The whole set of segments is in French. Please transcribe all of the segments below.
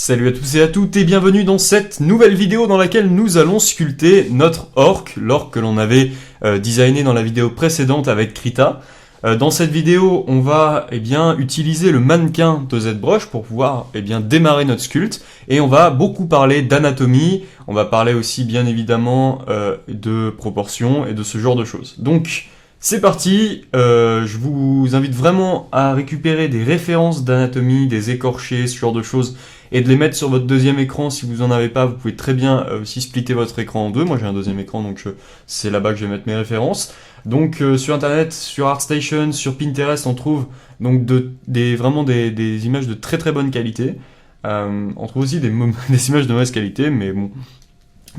Salut à tous et à toutes et bienvenue dans cette nouvelle vidéo dans laquelle nous allons sculpter notre orc, l'orc que l'on avait designé dans la vidéo précédente avec Krita. Dans cette vidéo, on va utiliser le mannequin de ZBrush pour pouvoir démarrer notre sculpte et on va beaucoup parler d'anatomie, on va parler aussi bien évidemment de proportions et de ce genre de choses. Donc c'est parti, je vous invite vraiment à récupérer des références d'anatomie, des écorchés, ce genre de choses, et de les mettre sur votre deuxième écran. Si vous en avez pas, vous pouvez très bien aussi splitter votre écran en deux. Moi j'ai un deuxième écran, donc c'est là-bas que je vais mettre mes références. Donc sur internet, sur ArtStation, sur Pinterest, on trouve donc vraiment des images de très très bonne qualité. On trouve aussi des images de mauvaise qualité, mais bon,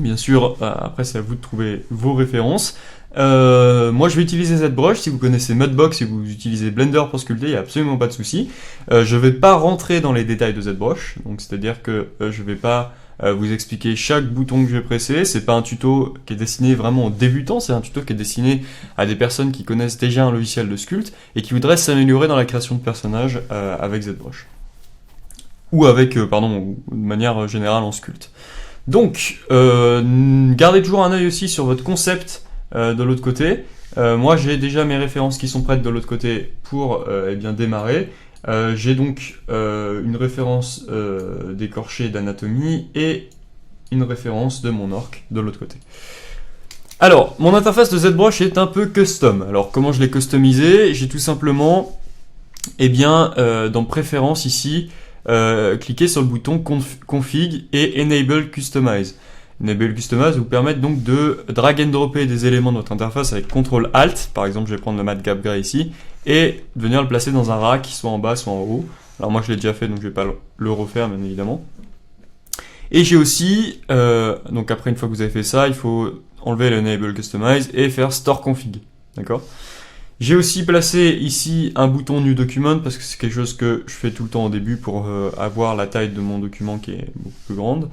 bien sûr, après c'est à vous de trouver vos références. Moi je vais utiliser ZBrush. Si vous connaissez Mudbox, si vous utilisez Blender pour sculpter, il n'y a absolument pas de souci. Je vais pas rentrer dans les détails de ZBrush, donc c'est-à-dire que je vais pas vous expliquer chaque bouton que je vais presser. C'est pas un tuto qui est destiné vraiment aux débutants, c'est un tuto qui est destiné à des personnes qui connaissent déjà un logiciel de sculpte et qui voudraient s'améliorer dans la création de personnages avec ZBrush. Ou avec, de manière générale en sculpte. Donc, gardez toujours un œil aussi sur votre concept de l'autre côté. Moi j'ai déjà mes références qui sont prêtes de l'autre côté pour démarrer. J'ai donc une référence d'écorché d'anatomie et une référence de mon orc de l'autre côté. Alors, mon interface de ZBrush est un peu custom. Alors, comment je l'ai customisé? J'ai tout simplement, dans Préférences ici, cliqué sur le bouton Config et Enable Customize. Enable Customize vous permettre donc de drag and dropper des éléments de votre interface avec CTRL Alt. Par exemple, je vais prendre le Matte Gap Gray ici et venir le placer dans un rack, soit en bas, soit en haut. Alors moi, je l'ai déjà fait, donc je vais pas le refaire, bien évidemment. Et j'ai aussi, donc après, une fois que vous avez fait ça, il faut enlever le Enable Customize et faire Store Config. D'accord ? J'ai aussi placé ici un bouton New Document parce que c'est quelque chose que je fais tout le temps au début pour avoir la taille de mon document qui est beaucoup plus grande.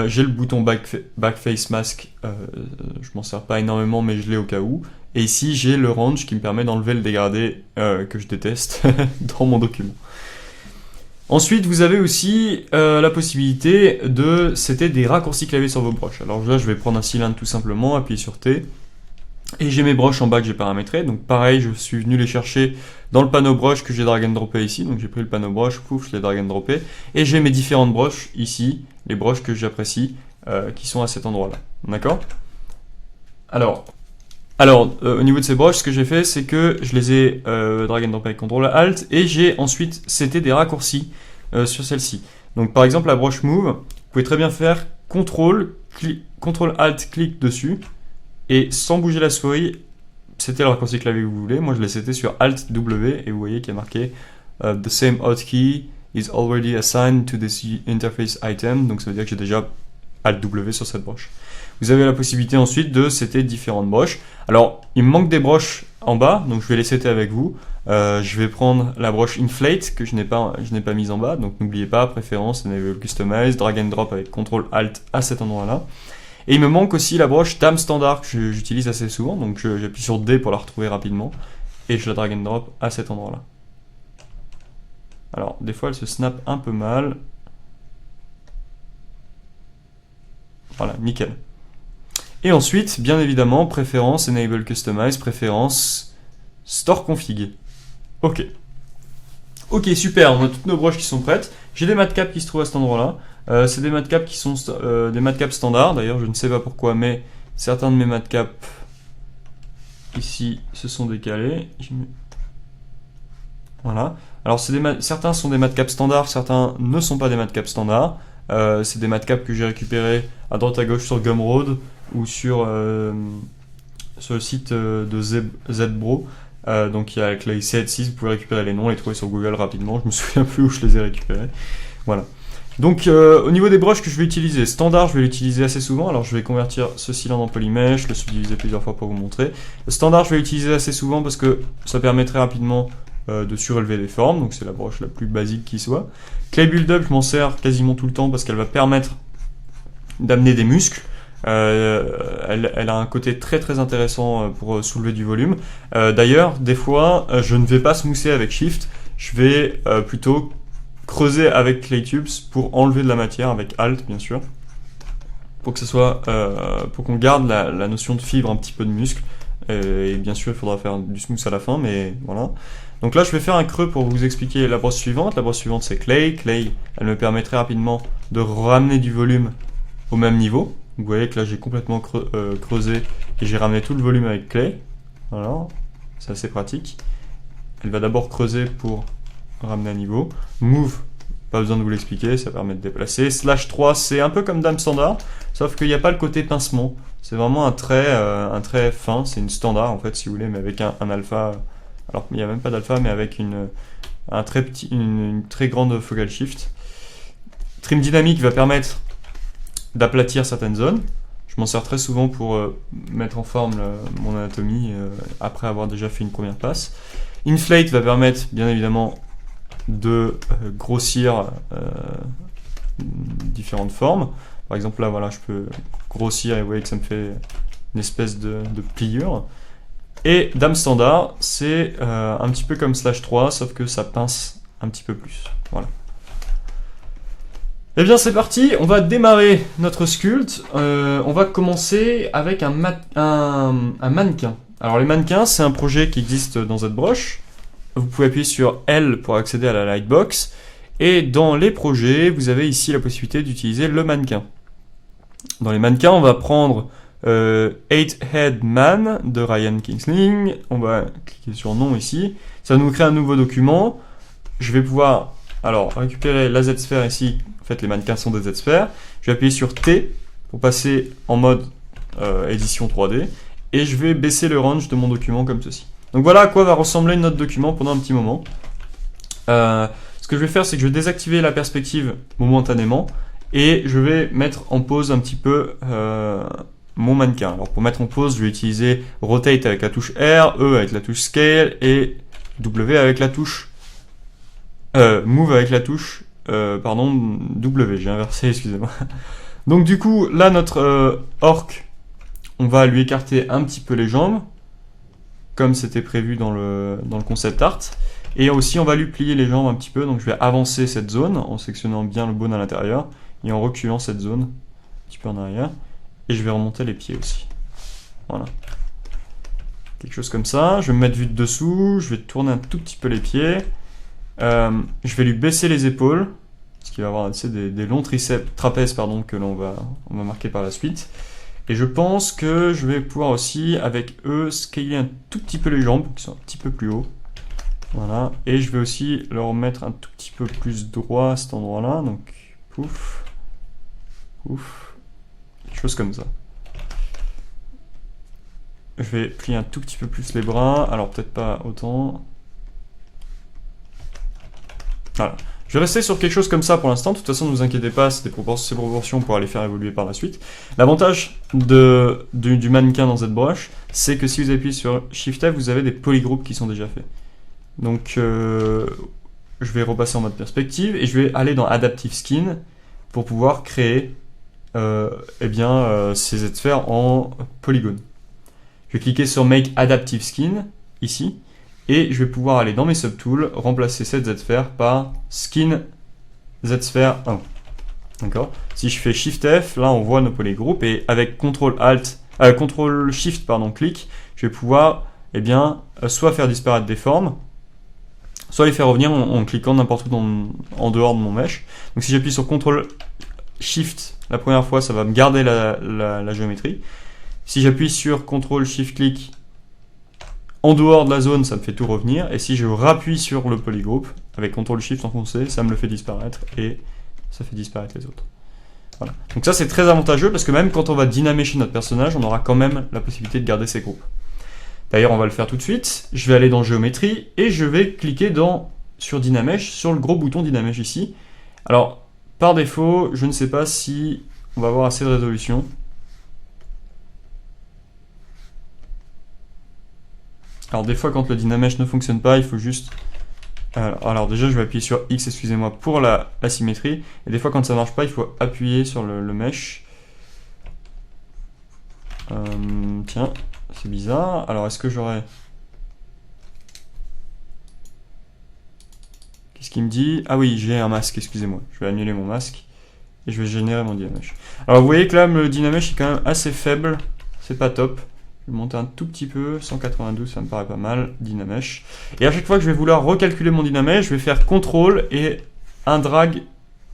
J'ai le bouton Backface Mask, je m'en sers pas énormément mais je l'ai au cas où. Et ici j'ai le range qui me permet d'enlever le dégradé que je déteste dans mon document. Ensuite vous avez aussi la possibilité de setter des raccourcis clavier sur vos broches. Alors là je vais prendre un cylindre tout simplement, appuyer sur T. Et j'ai mes broches en bas que j'ai paramétrées, donc pareil, je suis venu les chercher dans le panneau broche que j'ai drag and droppé ici, donc j'ai pris le panneau broche, pouf, je l'ai drag and droppé, et j'ai mes différentes broches ici, les broches que j'apprécie, qui sont à cet endroit-là, d'accord ? Alors, au niveau de ces broches, ce que j'ai fait, c'est que je les ai drag and droppé avec CTRL ALT, et j'ai ensuite seté des raccourcis sur celle-ci. Donc par exemple, la broche Move, vous pouvez très bien faire CTRL ALT, clic dessus, et sans bouger la souris, c'était le raccourci clavier que vous voulez. Moi je l'ai seté sur Alt W et vous voyez qu'il y a marqué The same hotkey is already assigned to this interface item. Donc ça veut dire que j'ai déjà Alt W sur cette broche. Vous avez la possibilité ensuite de setter différentes broches. Alors il me manque des broches en bas, donc je vais les setter avec vous. Je vais prendre la broche Inflate que je n'ai pas mise en bas. Donc n'oubliez pas, préférence, Enable Customize, Drag and Drop avec CTRL Alt à cet endroit-là. Et il me manque aussi la broche TAM standard que j'utilise assez souvent, donc j'appuie sur D pour la retrouver rapidement, et je la drag and drop à cet endroit-là. Alors, des fois elle se snap un peu mal. Voilà, nickel. Et ensuite, bien évidemment, préférence, Enable Customize, préférence, Store Config. Ok. Ok, super, on a toutes nos broches qui sont prêtes. J'ai des matcaps qui se trouvent à cet endroit-là. C'est des matcaps qui sont des matcaps standards. D'ailleurs, je ne sais pas pourquoi, mais certains de mes matcaps ici se sont décalés. Voilà. Alors, certains sont des matcaps standards, certains ne sont pas des matcaps standards. C'est des matcaps que j'ai récupérés à droite à gauche sur Gumroad ou sur le site de ZBro. Donc il y a avec les C6, vous pouvez récupérer les noms, les trouver sur Google rapidement. Je me souviens plus où je les ai récupérés. Voilà. Donc au niveau des broches que je vais utiliser, standard, je vais l'utiliser assez souvent. Alors je vais convertir ce cylindre en polymesh, le subdiviser plusieurs fois pour vous montrer. Le standard, je vais l'utiliser assez souvent parce que ça permet très rapidement de surélever des formes. Donc c'est la broche la plus basique qui soit. Clay Build-Up, je m'en sers quasiment tout le temps parce qu'elle va permettre d'amener des muscles. Elle a un côté très très intéressant pour soulever du volume. D'ailleurs, des fois, je ne vais pas smoother avec Shift, je vais plutôt creuser avec ClayTubes pour enlever de la matière, avec Alt bien sûr, pour que ce soit, pour qu'on garde la notion de fibre, un petit peu de muscle. Et bien sûr, il faudra faire du smooth à la fin, mais voilà. Donc là, je vais faire un creux pour vous expliquer la brosse suivante. La brosse suivante, c'est Clay. Clay, elle me permet très rapidement de ramener du volume au même niveau. Vous voyez que là, j'ai complètement creusé et j'ai ramené tout le volume avec Clay. Voilà, c'est assez pratique. Elle va d'abord creuser pour ramener à niveau. Move, pas besoin de vous l'expliquer, ça permet de déplacer. Slash 3, c'est un peu comme Dame Standard, sauf qu'il n'y a pas le côté pincement. C'est vraiment un trait fin, c'est une standard en fait si vous voulez, mais avec un alpha. Alors il n'y a même pas d'alpha, mais avec une très grande focal shift. Trim dynamique va permettre d'aplatir certaines zones. Je m'en sers très souvent pour mettre en forme mon anatomie après avoir déjà fait une première passe. Inflate va permettre bien évidemment de grossir différentes formes. Par exemple là voilà, je peux grossir et vous voyez que ça me fait une espèce de pliure. Et Dame Standard, c'est un petit peu comme Slash 3, sauf que ça pince un petit peu plus. Voilà. Et bien c'est parti, on va démarrer notre sculpte. On va commencer avec un mannequin. Alors les mannequins, c'est un projet qui existe dans ZBrush. Vous pouvez appuyer sur L pour accéder à la lightbox. Et dans les projets, vous avez ici la possibilité d'utiliser le mannequin. Dans les mannequins, on va prendre 8-Head Man de Ryan Kingsling. On va cliquer sur nom ici. Ça va nous créer un nouveau document. Je vais pouvoir alors récupérer la Z-sphère ici. En fait, les mannequins sont des Z-sphères. Je vais appuyer sur T pour passer en mode édition 3D. Et je vais baisser le range de mon document comme ceci. Donc voilà à quoi va ressembler notre document pendant un petit moment. Ce que je vais faire, c'est que je vais désactiver la perspective momentanément. Et je vais mettre en pause un petit peu mon mannequin. Alors pour mettre en pause, je vais utiliser Rotate avec la touche R, E avec la touche Scale et W avec la touche Move avec la touche W. J'ai inversé, excusez-moi. Donc du coup, là notre orc, on va lui écarter un petit peu les jambes, comme c'était prévu dans le concept art. Et aussi, on va lui plier les jambes un petit peu. Donc je vais avancer cette zone en sectionnant bien le bone à l'intérieur et en reculant cette zone un petit peu en arrière. Et je vais remonter les pieds aussi. Voilà. Quelque chose comme ça. Je vais me mettre vue de dessous. Je vais tourner un tout petit peu les pieds. Je vais lui baisser les épaules. Parce qu'il va avoir des longs trapèzes que l'on va marquer par la suite. Et je pense que je vais pouvoir aussi, avec eux, scaler un tout petit peu les jambes, qui sont un petit peu plus haut. Voilà. Et je vais aussi leur mettre un tout petit peu plus droit à cet endroit-là. Donc, pouf. Pouf. Quelque chose comme ça. Je vais plier un tout petit peu plus les bras. Alors, peut-être pas autant. Voilà. Je vais rester sur quelque chose comme ça pour l'instant. De toute façon, ne vous inquiétez pas, c'est ces proportions pour les faire évoluer par la suite. L'avantage du mannequin dans ZBrush, c'est que si vous appuyez sur Shift F, vous avez des polygroupes qui sont déjà faits. Donc, je vais repasser en mode perspective et je vais aller dans Adaptive Skin pour pouvoir créer ces Z-sphères en polygone. Je vais cliquer sur Make Adaptive Skin ici. Et je vais pouvoir aller dans mes subtools, remplacer cette Z-sphère par Skin Z-sphère 1. D'accord ? Si je fais Shift F, là on voit nos polygroupes et avec Ctrl Shift clic, je vais pouvoir soit faire disparaître des formes, soit les faire revenir en cliquant n'importe où en dehors de mon mesh. Donc si j'appuie sur Ctrl Shift la première fois, ça va me garder la géométrie. Si j'appuie sur Ctrl Shift clic en dehors de la zone, ça me fait tout revenir. Et si je rappuie sur le polygroupe, avec CTRL SHIFT enfoncé, ça me le fait disparaître et ça fait disparaître les autres. Voilà. Donc ça, c'est très avantageux parce que même quand on va dynamecher notre personnage, on aura quand même la possibilité de garder ces groupes. D'ailleurs, on va le faire tout de suite. Je vais aller dans Géométrie et je vais cliquer sur Dynamesh, sur le gros bouton Dynamesh ici. Alors, par défaut, je ne sais pas si on va avoir assez de résolution. Alors des fois quand le Dynamesh ne fonctionne pas, il faut juste... Alors déjà je vais appuyer sur X, excusez-moi, pour la symétrie. Et des fois quand ça marche pas, il faut appuyer sur le mesh. Tiens, c'est bizarre. Alors est-ce que j'aurais Qu'est-ce qu'il me dit? Ah oui, j'ai un masque, excusez-moi. Je vais annuler mon masque et je vais générer mon Dynamesh. Alors vous voyez que là, le Dynamesh est quand même assez faible. C'est pas top. Je vais monter un tout petit peu. 192, ça me paraît pas mal. Dynamesh. Et à chaque fois que je vais vouloir recalculer mon Dynamesh, je vais faire CTRL et un drag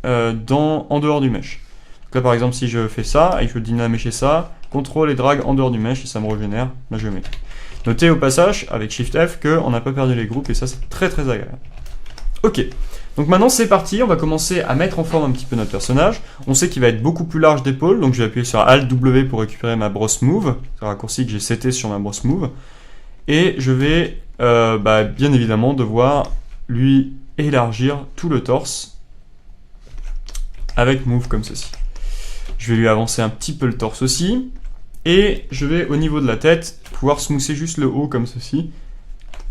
en dehors du mesh. Donc là, par exemple, si je fais ça et que je veux dynamesher ça, CTRL et drag en dehors du mesh et ça me régénère ma géométrie. Notez au passage, avec Shift F, qu'on n'a pas perdu les groupes et ça, c'est très très agréable. Ok, donc maintenant c'est parti, on va commencer à mettre en forme un petit peu notre personnage. On sait qu'il va être beaucoup plus large d'épaule, donc je vais appuyer sur Alt W pour récupérer ma brosse Move, c'est un raccourci que j'ai seté sur ma brosse Move. Et je vais bien évidemment devoir lui élargir tout le torse avec Move comme ceci. Je vais lui avancer un petit peu le torse aussi. Et je vais au niveau de la tête pouvoir smousser juste le haut comme ceci.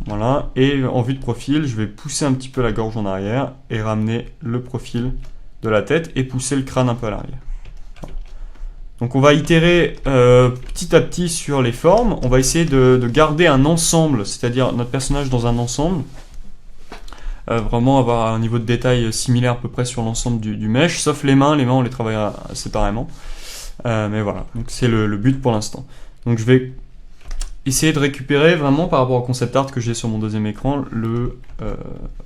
Voilà, et en vue de profil, je vais pousser un petit peu la gorge en arrière et ramener le profil de la tête et pousser le crâne un peu à l'arrière. Donc on va itérer petit à petit sur les formes. On va essayer de garder un ensemble, c'est-à-dire notre personnage dans un ensemble. Vraiment avoir un niveau de détail similaire à peu près sur l'ensemble du mesh, sauf les mains on les travaillera séparément. Mais voilà, donc c'est le but pour l'instant. Donc je vais essayer de récupérer vraiment par rapport au concept art que j'ai sur mon deuxième écran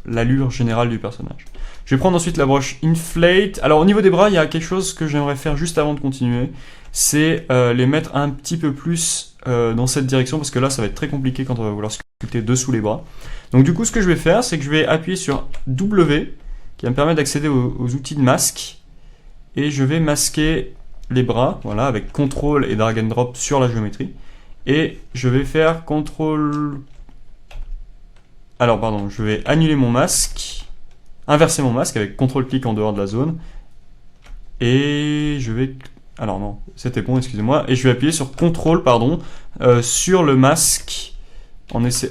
l'allure générale du personnage. Je vais prendre ensuite la broche Inflate. Alors au niveau des bras, il y a quelque chose que j'aimerais faire juste avant de continuer, c'est les mettre un petit peu plus dans cette direction, parce que là ça va être très compliqué quand on va vouloir sculpter dessous les bras. Donc du coup ce que je vais faire, c'est que je vais appuyer sur W, qui va me permettre d'accéder aux outils de masque, et je vais masquer les bras, voilà, avec CTRL et drag and drop sur la géométrie. Et je vais faire CTRL... Alors pardon, je vais annuler mon masque, inverser mon masque avec CTRL-clic en dehors de la zone. Et je vais... Alors non, c'était bon, excusez-moi. Et je vais appuyer sur CTRL, pardon, sur le masque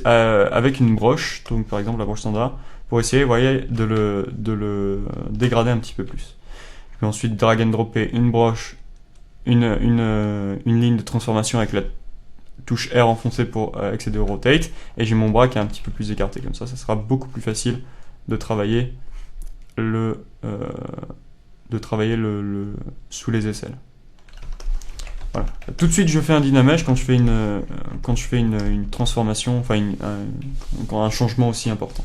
avec une broche, donc par exemple la broche standard, pour essayer, vous voyez, de le dégrader un petit peu plus. Je vais ensuite drag and dropper une broche, une ligne de transformation avec la touche R enfoncée pour accéder au rotate, et j'ai mon bras qui est un petit peu plus écarté, comme ça sera beaucoup plus facile de travailler sous les aisselles. Voilà. Tout de suite je fais un dynamesh quand je fais une transformation, enfin un changement aussi important.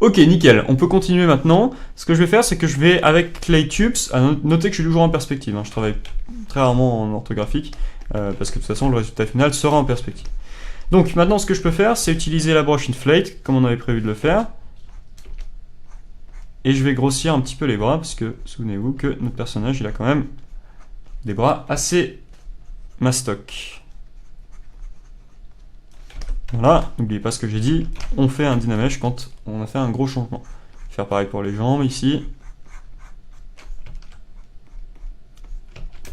Ok, nickel, on peut continuer maintenant. Ce que je vais faire, c'est que je vais, avec Clay Tubes, à noter que je suis toujours en perspective, hein. Je travaille très rarement en orthographique, parce que de toute façon, le résultat final sera en perspective. Donc, maintenant, ce que je peux faire, c'est utiliser la broche Inflate, comme on avait prévu de le faire. Et je vais grossir un petit peu les bras, parce que, souvenez-vous que notre personnage, il a quand même des bras assez mastoc. Voilà, n'oubliez pas ce que j'ai dit, on fait un dynamesh quand on a fait un gros changement. Faire pareil pour les jambes ici.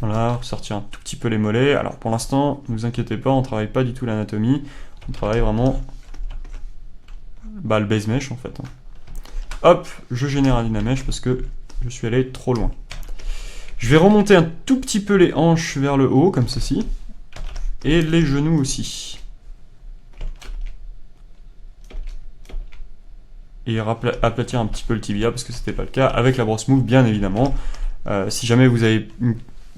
Voilà, sortir un tout petit peu les mollets. Alors pour l'instant, ne vous inquiétez pas, on ne travaille pas du tout l'anatomie. On travaille vraiment le base mesh en fait. Hop, je génère un dynamesh parce que je suis allé trop loin. Je vais remonter un tout petit peu les hanches vers le haut, comme ceci. Et les genoux aussi. Et aplatir un petit peu le tibia parce que c'était pas le cas avec la brosse Move, bien évidemment. Si jamais vous avez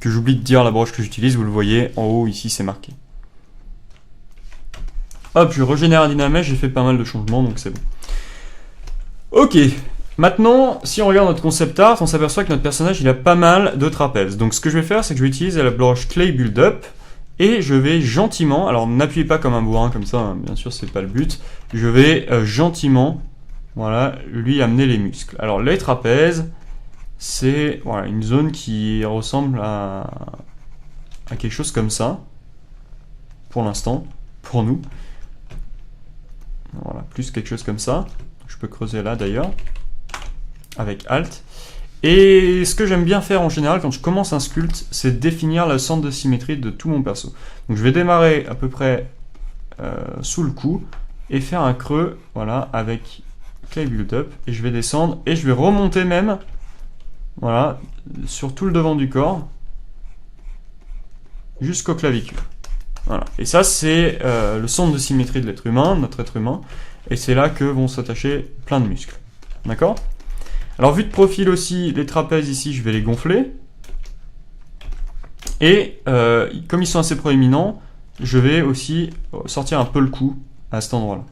que j'oublie de dire la broche que j'utilise, vous le voyez en haut ici, c'est marqué. Hop, je régénère un dynamesh, j'ai fait pas mal de changements, donc c'est bon. Ok, maintenant, si on regarde notre concept art, on s'aperçoit que notre personnage il a pas mal de trapèzes. Donc ce que je vais faire, c'est que je vais utiliser la broche Clay Build Up. Et je vais gentiment, alors n'appuyez pas comme un bourrin comme ça, hein, bien sûr c'est pas le but. Je vais gentiment, voilà, lui amener les muscles. Alors les trapèzes, c'est voilà, une zone qui ressemble à quelque chose comme ça, pour l'instant, pour nous. Voilà, plus quelque chose comme ça. Je peux creuser là d'ailleurs, avec Alt. Et ce que j'aime bien faire en général quand je commence un sculpte, c'est définir le centre de symétrie de tout mon perso. Donc je vais démarrer à peu près sous le cou et faire un creux, voilà, avec Clay Build Up, et je vais descendre et je vais remonter même, voilà, sur tout le devant du corps jusqu'au clavicule. Voilà. Et ça c'est le centre de symétrie de l'être humain, notre être humain, et c'est là que vont s'attacher plein de muscles. D'accord? Alors vue de profil aussi, les trapèzes ici, je vais les gonfler. Et comme ils sont assez proéminents, je vais aussi sortir un peu le cou à cet endroit-là.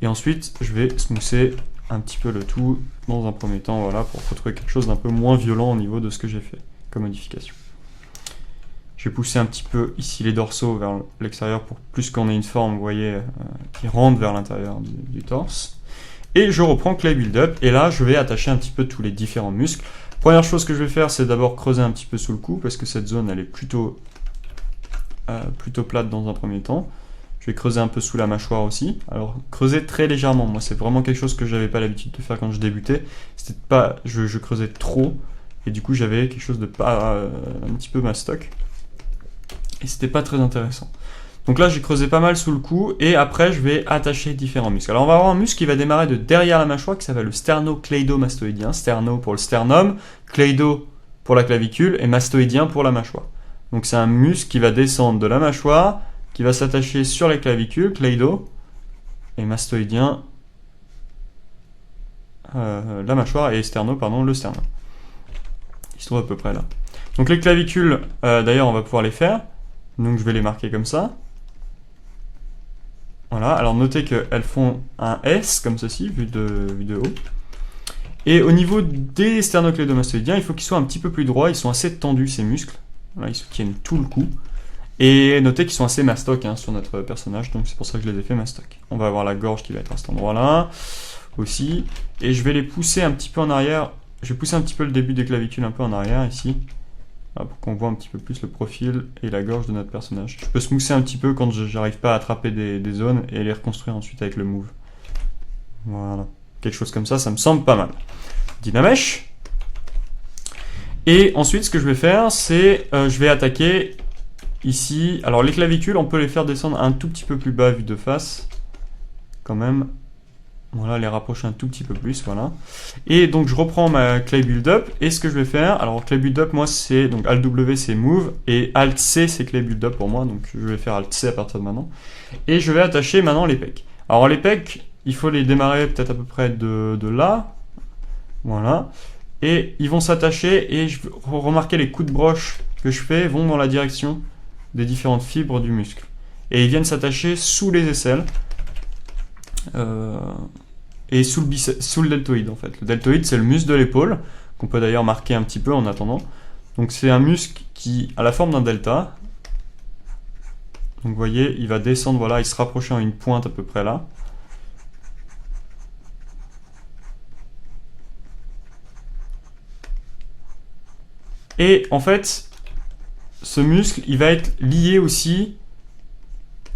Et ensuite, je vais smoother un petit peu le tout dans un premier temps, voilà, pour retrouver quelque chose d'un peu moins violent au niveau de ce que j'ai fait comme modification. Je vais pousser un petit peu ici les dorsaux vers l'extérieur pour plus qu'on ait une forme, vous voyez, qui rentre vers l'intérieur du torse. Et je reprends Clay Build-Up, et là, je vais attacher un petit peu tous les différents muscles. Première chose que je vais faire, c'est d'abord creuser un petit peu sous le cou, parce que cette zone, elle est plutôt plate dans un premier temps. Je vais creuser un peu sous la mâchoire aussi. Alors, creuser très légèrement. Moi, c'est vraiment quelque chose que j'avais pas l'habitude de faire quand je débutais. C'était pas, je creusais trop, et du coup, j'avais quelque chose de pas un petit peu mastoc. Et c'était pas très intéressant. Donc là, j'ai creusé pas mal sous le cou, et après, je vais attacher différents muscles. Alors, on va avoir un muscle qui va démarrer de derrière la mâchoire, qui s'appelle le sternocleidomastoïdien. Sterno pour le sternum, cleido pour la clavicule, et mastoïdien pour la mâchoire. Donc c'est un muscle qui va descendre de la mâchoire, qui va s'attacher sur les clavicules, cleido, et mastoïdien, la mâchoire, et sterno, pardon, le sternum. Il se trouve à peu près là. Donc les clavicules, d'ailleurs, on va pouvoir les faire. Donc je vais les marquer comme ça. Voilà, alors notez qu'elles font un S, comme ceci, vu de haut. Et au niveau des sternocleidomastoïdiens, il faut qu'ils soient un petit peu plus droits, ils sont assez tendus ces muscles. Voilà, ils soutiennent tout le cou. Et notez qu'ils sont assez mastoc sur notre personnage, donc c'est pour ça que je les ai fait mastoc. On va avoir la gorge qui va être à cet endroit-là, aussi. Et je vais les pousser un petit peu en arrière. Je vais pousser un petit peu le début des clavicules un peu en arrière, ici. Pour qu'on voit un petit peu plus le profil et la gorge de notre personnage. Je peux smoother un petit peu quand j'arrive pas à attraper des zones et les reconstruire ensuite avec le move. Voilà. Quelque chose comme ça me semble pas mal. Dynamesh. Et ensuite, ce que je vais faire, c'est je vais attaquer ici. Alors les clavicules, on peut les faire descendre un tout petit peu plus bas vu de face. Quand même. Voilà, les rapprocher un tout petit peu plus, voilà. Et donc je reprends ma Clay Build-Up, et ce que je vais faire, alors Clay Build-Up, moi c'est, donc Alt-W c'est Move, et Alt-C c'est Clay Build-Up pour moi, donc je vais faire Alt-C à partir de maintenant. Et je vais attacher maintenant les pecs. Alors les pecs, il faut les démarrer peut-être à peu près de là, voilà. Et ils vont s'attacher, et remarquez les coups de broche que je fais vont dans la direction des différentes fibres du muscle. Et ils viennent s'attacher sous les aisselles. Et sous le deltoïde en fait. Le deltoïde c'est le muscle de l'épaule, qu'on peut d'ailleurs marquer un petit peu en attendant. Donc c'est un muscle qui a la forme d'un delta. Donc vous voyez, il va descendre, voilà, il se rapproche à une pointe à peu près là. Et en fait, ce muscle, il va être lié aussi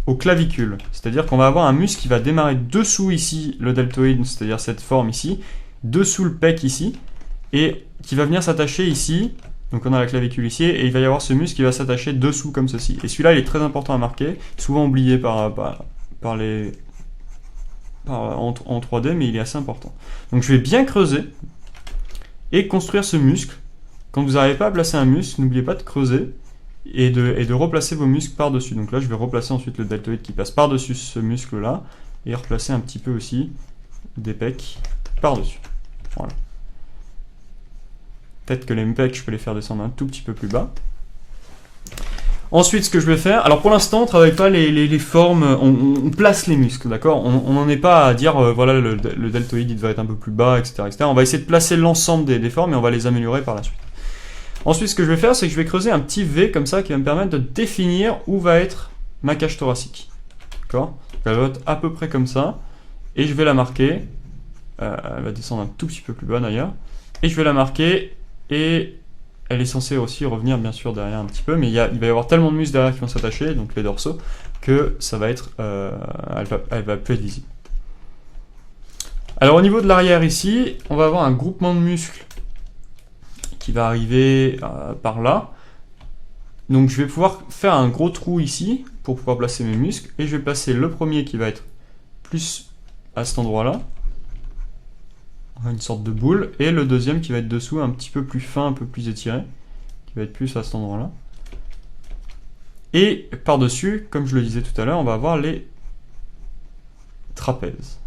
aux clavicules. C'est-à-dire qu'on va avoir un muscle qui va démarrer dessous ici le deltoïde, c'est-à-dire cette forme ici, dessous le pec ici, et qui va venir s'attacher ici. Donc on a la clavicule ici, et il va y avoir ce muscle qui va s'attacher dessous comme ceci. Et celui-là, il est très important à marquer, souvent oublié en 3D, mais il est assez important. Donc je vais bien creuser et construire ce muscle. Quand vous n'arrivez pas à placer un muscle, n'oubliez pas de creuser et de replacer vos muscles par-dessus. Donc là, je vais replacer ensuite le deltoïde qui passe par-dessus ce muscle-là, et replacer un petit peu aussi des pecs par-dessus. Voilà. Peut-être que les pecs, je peux les faire descendre un tout petit peu plus bas. Ensuite, ce que je vais faire, alors pour l'instant, on ne travaille pas les formes, on place les muscles, d'accord? On n'en est pas à dire, voilà, le deltoïde, il devrait être un peu plus bas, etc., etc. On va essayer de placer l'ensemble des formes, et on va les améliorer par la suite. Ensuite, ce que je vais faire, c'est que je vais creuser un petit V comme ça, qui va me permettre de définir où va être ma cage thoracique. D'accord? Elle va être à peu près comme ça, et je vais la marquer, elle va descendre un tout petit peu plus bas d'ailleurs, et je vais la marquer, et elle est censée aussi revenir bien sûr derrière un petit peu, mais il va y avoir tellement de muscles derrière qui vont s'attacher, donc les dorsaux, que ça va être, elle va plus être visible. Alors au niveau de l'arrière ici, on va avoir un groupement de muscles qui va arriver par là. Donc je vais pouvoir faire un gros trou ici pour pouvoir placer mes muscles, et je vais placer le premier qui va être plus à cet endroit-là, une sorte de boule, et le deuxième qui va être dessous, un petit peu plus fin, un peu plus étiré, qui va être plus à cet endroit-là. Et par-dessus, comme je le disais tout à l'heure, on va avoir les trapèzes.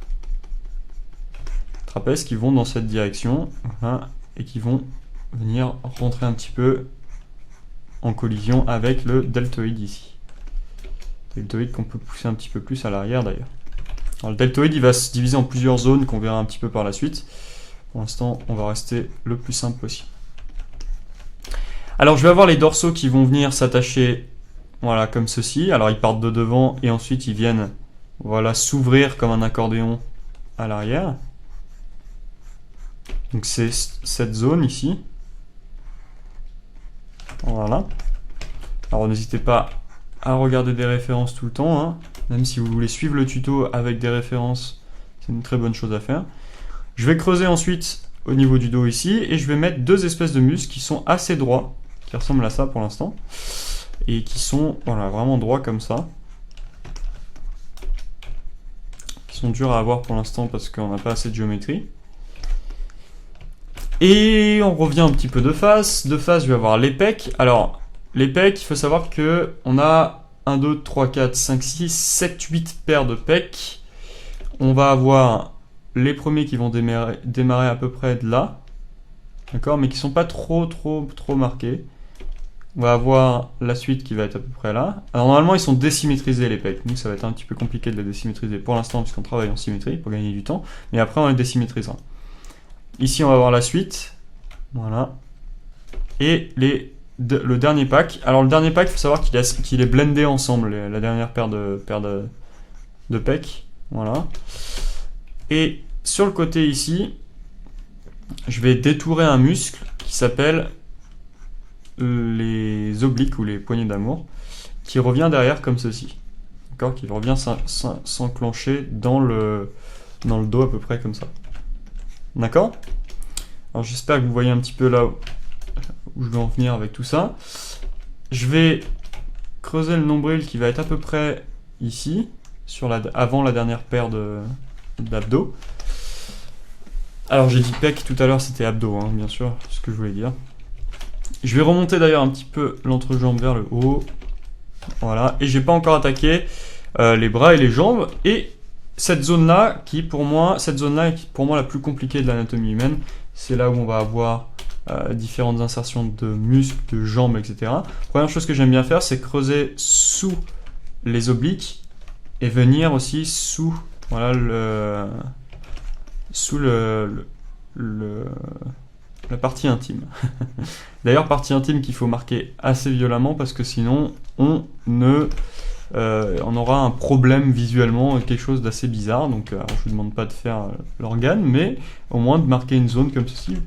trapèzes qui vont dans cette direction, voilà, et qui vont venir rentrer un petit peu en collision avec le deltoïde ici. Deltoïde qu'on peut pousser un petit peu plus à l'arrière d'ailleurs. Alors le deltoïde il va se diviser en plusieurs zones qu'on verra un petit peu par la suite. Pour l'instant on va rester le plus simple possible. Alors je vais avoir les dorsaux qui vont venir s'attacher, voilà, comme ceci. Alors ils partent de devant et ensuite ils viennent, voilà, s'ouvrir comme un accordéon à l'arrière. Donc c'est cette zone ici. Voilà. Alors n'hésitez pas à regarder des références tout le temps, hein. Même si vous voulez suivre le tuto avec des références, c'est une très bonne chose à faire. Je vais creuser ensuite au niveau du dos ici, et je vais mettre deux espèces de muscles qui sont assez droits, qui ressemblent à ça pour l'instant, et qui sont, voilà, vraiment droits comme ça. Qui sont durs à avoir pour l'instant parce qu'on n'a pas assez de géométrie. Et on revient un petit peu de face. De face, je vais avoir les pecs. Alors, les pecs, il faut savoir que on a 1, 2, 3, 4, 5, 6, 7, 8 paires de pecs. On va avoir les premiers qui vont démarrer à peu près de là. D'accord, mais qui sont pas trop marqués. On va avoir la suite qui va être à peu près là. Alors normalement, ils sont désymétrisés les pecs. Donc ça va être un petit peu compliqué de les désymétriser pour l'instant puisqu'on travaille en symétrie pour gagner du temps. Mais après, on les désymétrisera. Ici, on va avoir la suite. Voilà. Et le dernier pack. Alors, le dernier pack, il faut savoir qu'il est blendé ensemble, la dernière paire de pecs. Voilà. Et sur le côté ici, je vais détourer un muscle qui s'appelle les obliques ou les poignées d'amour, qui revient derrière comme ceci. D'accord, qui revient s'enclencher dans le dos à peu près comme ça. D'accord? Alors j'espère que vous voyez un petit peu là où je veux en venir avec tout ça. Je vais creuser le nombril qui va être à peu près ici, avant la dernière paire d'abdos. Alors j'ai dit pec tout à l'heure, c'était abdos, hein, bien sûr, ce que je voulais dire. Je vais remonter d'ailleurs un petit peu l'entrejambe vers le haut. Voilà, et j'ai pas encore attaqué les bras et les jambes. Et cette zone-là, qui est pour moi la plus compliquée de l'anatomie humaine, c'est là où on va avoir différentes insertions de muscles, de jambes, etc. Première chose que j'aime bien faire, c'est creuser sous les obliques et venir aussi sous, voilà, la partie intime. D'ailleurs, partie intime qu'il faut marquer assez violemment parce que sinon on aura un problème visuellement, quelque chose d'assez bizarre. Donc je vous demande pas de faire l'organe, mais au moins de marquer une zone comme ceci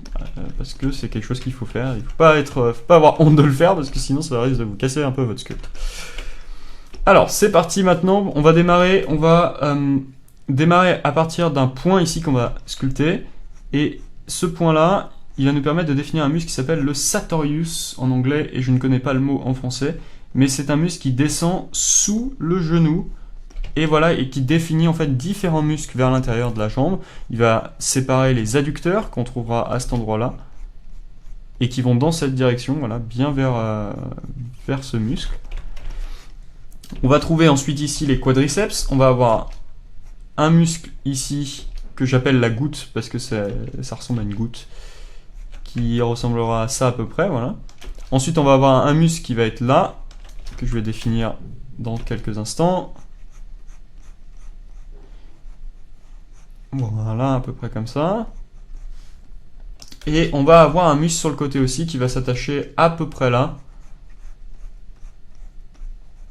parce que c'est quelque chose qu'il faut faire. Il faut pas avoir honte de le faire parce que sinon ça risque de vous casser un peu votre sculpte. Alors c'est parti maintenant, on va démarrer à partir d'un point ici qu'on va sculpter, et ce point là il va nous permettre de définir un muscle qui s'appelle le sartorius en anglais, et je ne connais pas le mot en français, mais c'est un muscle qui descend sous le genou, et voilà, et qui définit en fait différents muscles vers l'intérieur de la jambe. Il va séparer les adducteurs qu'on trouvera à cet endroit-là, et qui vont dans cette direction, voilà, bien vers ce muscle. On va trouver ensuite ici les quadriceps. On va avoir un muscle ici que j'appelle la goutte parce que ça ressemble à une goutte, qui ressemblera à ça à peu près, voilà. Ensuite on va avoir un muscle qui va être là, que je vais définir dans quelques instants. Voilà, à peu près comme ça. Et on va avoir un muscle sur le côté aussi qui va s'attacher à peu près là.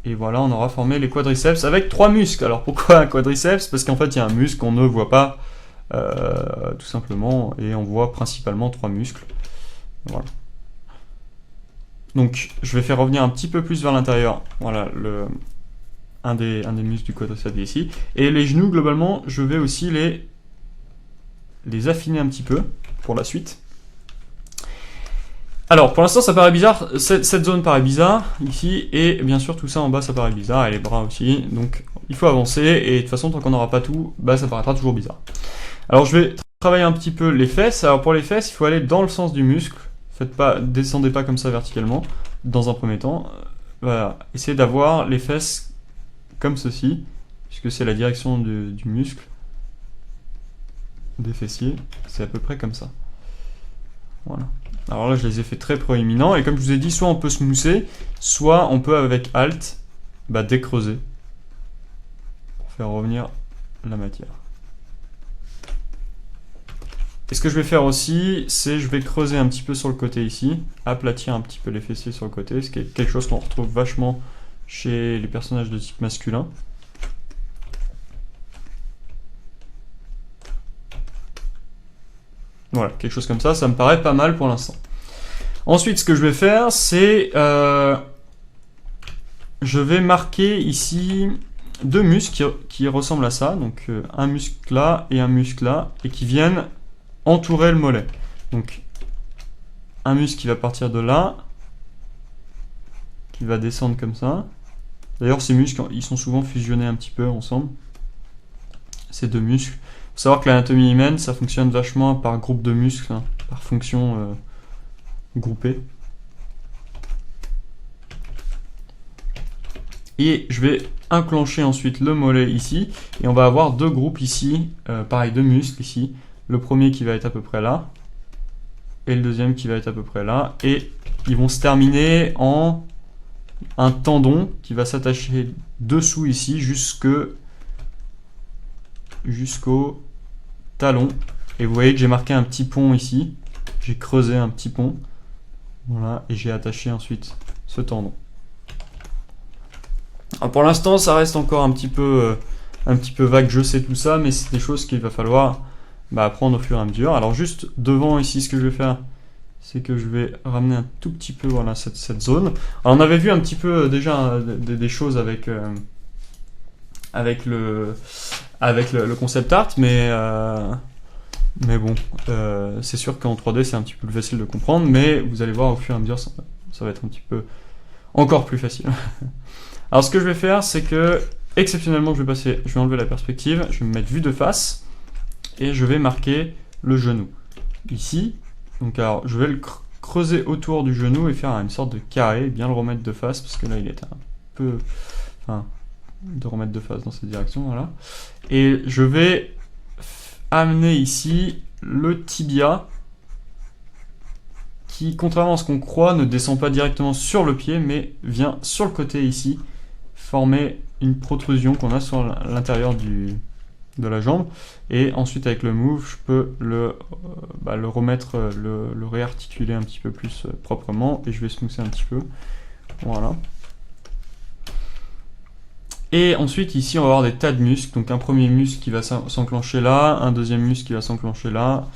Et voilà, on aura formé les quadriceps avec 3 muscles. Alors pourquoi un quadriceps? Parce qu'en fait, il y a un muscle qu'on ne voit pas, tout simplement, et on voit principalement 3 muscles. Voilà. Donc, je vais faire revenir un petit peu plus vers l'intérieur. Voilà, un des muscles du quadriceps ici. Et les genoux, globalement, je vais aussi les affiner un petit peu pour la suite. Alors, pour l'instant, ça paraît bizarre. Cette zone paraît bizarre, ici, et bien sûr, tout ça en bas, ça paraît bizarre, et les bras aussi. Donc, il faut avancer, et de toute façon, tant qu'on n'aura pas tout, bah, ça paraîtra toujours bizarre. Alors, je vais travailler un petit peu les fesses. Alors, pour les fesses, il faut aller dans le sens du muscle. Descendez pas comme ça verticalement, dans un premier temps. Voilà, essayez d'avoir les fesses comme ceci, puisque c'est la direction du muscle. des fessiers, c'est à peu près comme ça. Voilà. Alors là, je les ai fait très proéminents, et comme je vous ai dit, soit on peut smoother, soit on peut avec Alt, décreuser, pour faire revenir la matière. Et ce que je vais faire aussi, c'est je vais creuser un petit peu sur le côté ici, aplatir un petit peu les fessiers sur le côté, ce qui est quelque chose qu'on retrouve vachement chez les personnages de type masculin. Voilà, quelque chose comme ça me paraît pas mal pour l'instant. Ensuite, ce que je vais faire, c'est je vais marquer ici deux muscles qui ressemblent à ça, donc un muscle là et un muscle là, et qui viennent entourer le mollet. Donc un muscle qui va partir de là, qui va descendre comme ça. D'ailleurs, ces muscles, ils sont souvent fusionnés un petit peu ensemble, ces deux muscles. Il faut savoir que l'anatomie humaine, ça fonctionne vachement par groupe de muscles, hein, par fonction groupée. Et je vais enclencher ensuite le mollet ici, et on va avoir deux groupes ici, pareil, deux muscles ici. Le premier qui va être à peu près là, et le deuxième qui va être à peu près là, et ils vont se terminer en un tendon qui va s'attacher dessous ici jusqu'au talon. Et vous voyez que j'ai marqué un petit pont ici, j'ai creusé un petit pont, voilà, et j'ai attaché ensuite ce tendon. Alors pour l'instant, ça reste encore un petit peu vague, je sais tout ça, mais c'est des choses qu'il va falloir apprendre au fur et à mesure. Alors juste devant ici, ce que je vais faire, c'est que je vais ramener un tout petit peu, voilà, cette zone. Alors on avait vu un petit peu déjà des choses avec le concept art, mais bon, c'est sûr qu'en 3D c'est un petit peu plus facile de comprendre, mais vous allez voir au fur et à mesure, ça va être un petit peu encore plus facile. Alors ce que je vais faire, c'est que exceptionnellement je vais enlever la perspective, je vais me mettre vue de face et je vais marquer le genou ici. Donc alors je vais le creuser autour du genou et faire une sorte de carré, bien le remettre de face parce que là il est un peu, de remettre de face dans cette direction, voilà. Et je vais amener ici le tibia qui, contrairement à ce qu'on croit, ne descend pas directement sur le pied mais vient sur le côté ici former une protrusion qu'on a sur l'intérieur de la jambe, et ensuite avec le move je peux le remettre, le réarticuler un petit peu plus proprement, et je vais smoother un petit peu, voilà. Et ensuite ici on va avoir des tas de muscles, donc un premier muscle qui va s'enclencher là, un deuxième muscle qui va s'enclencher là,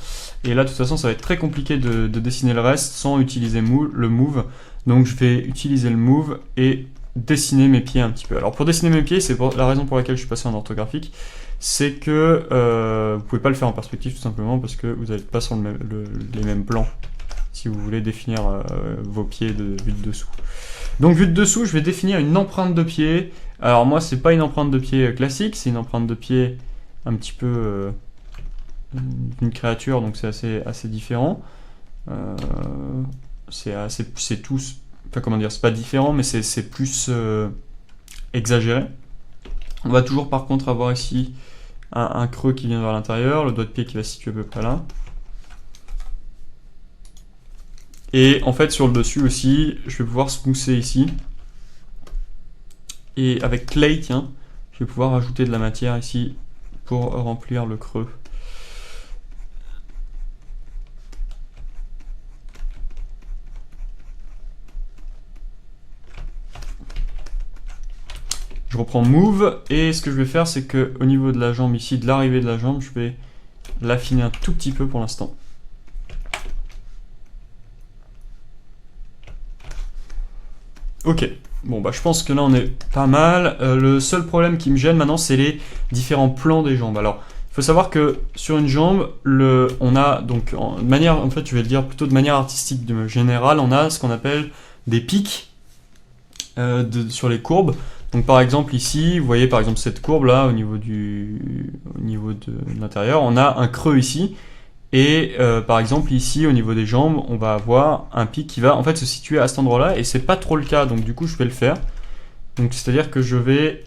et là de toute façon ça va être très compliqué de dessiner le reste sans utiliser le move, donc je vais utiliser le move et dessiner mes pieds un petit peu. Alors pour dessiner mes pieds, c'est la raison pour laquelle je suis passé en orthographique, c'est que vous pouvez pas le faire en perspective tout simplement parce que vous n'êtes pas sur les mêmes plans si vous voulez définir vos pieds de vue de dessous. Donc vue de dessous, je vais définir une empreinte de pied. Alors moi c'est pas une empreinte de pied classique, c'est une empreinte de pied un petit peu d'une créature, donc c'est assez différent. C'est tous, enfin comment dire, c'est pas différent, mais c'est plus exagéré. On va toujours par contre avoir ici un creux qui vient vers l'intérieur, le doigt de pied qui va se situer à peu près là. Et en fait sur le dessus aussi, je vais pouvoir smoother ici. Et avec clay, tiens, je vais pouvoir ajouter de la matière ici pour remplir le creux. Je reprends Move, et ce que je vais faire, c'est que au niveau de la jambe ici, de l'arrivée de la jambe, je vais l'affiner un tout petit peu pour l'instant. Ok, bon je pense que là on est pas mal. Le seul problème qui me gêne maintenant, c'est les différents plans des jambes. Alors, il faut savoir que sur une jambe, on a donc en fait je vais le dire plutôt de manière artistique de générale, on a ce qu'on appelle des pics sur les courbes. Donc par exemple ici, vous voyez par exemple cette courbe là au niveau de l'intérieur, on a un creux ici, et par exemple ici au niveau des jambes, on va avoir un pic qui va en fait se situer à cet endroit là, et c'est pas trop le cas, donc du coup je vais le faire. Donc c'est à dire que je vais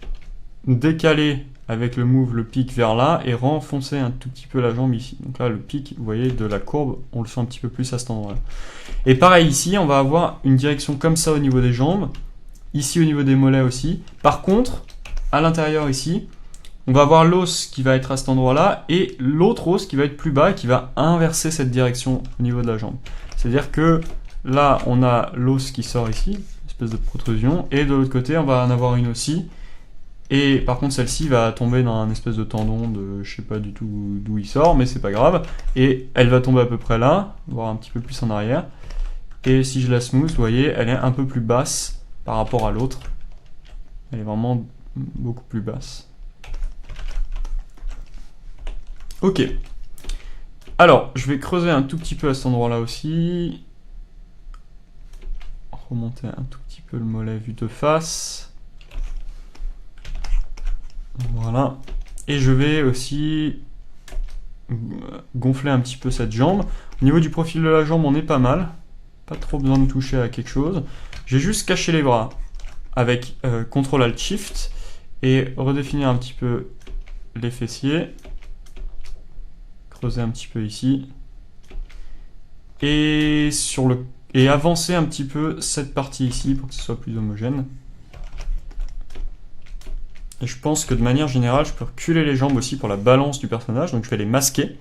décaler avec le move, le pic vers là, et renfoncer un tout petit peu la jambe ici. Donc là, le pic, vous voyez, de la courbe, on le sent un petit peu plus à cet endroit-là. Et pareil ici, on va avoir une direction comme ça au niveau des jambes, ici au niveau des mollets aussi. Par contre, à l'intérieur ici, on va avoir l'os qui va être à cet endroit-là, et l'autre os qui va être plus bas, qui va inverser cette direction au niveau de la jambe. C'est-à-dire que là, on a l'os qui sort ici, une espèce de protrusion, et de l'autre côté, on va en avoir une aussi. Et par contre, celle-ci va tomber dans un espèce de tendon de, je sais pas du tout d'où il sort, mais c'est pas grave. Et elle va tomber à peu près là, voire un petit peu plus en arrière. Et si je la smooth, vous voyez, elle est un peu plus basse par rapport à l'autre. Elle est vraiment beaucoup plus basse. Ok. Alors, je vais creuser un tout petit peu à cet endroit-là aussi. Remonter un tout petit peu le mollet vu de face. Voilà. Et je vais aussi gonfler un petit peu cette jambe. Au niveau du profil de la jambe, on est pas mal. Pas trop besoin de toucher à quelque chose. J'ai juste caché les bras avec CTRL-ALT-SHIFT et redéfinir un petit peu les fessiers. Creuser un petit peu ici. Et avancer un petit peu cette partie ici pour que ce soit plus homogène. Et je pense que de manière générale, je peux reculer les jambes aussi pour la balance du personnage. Donc je vais les masquer.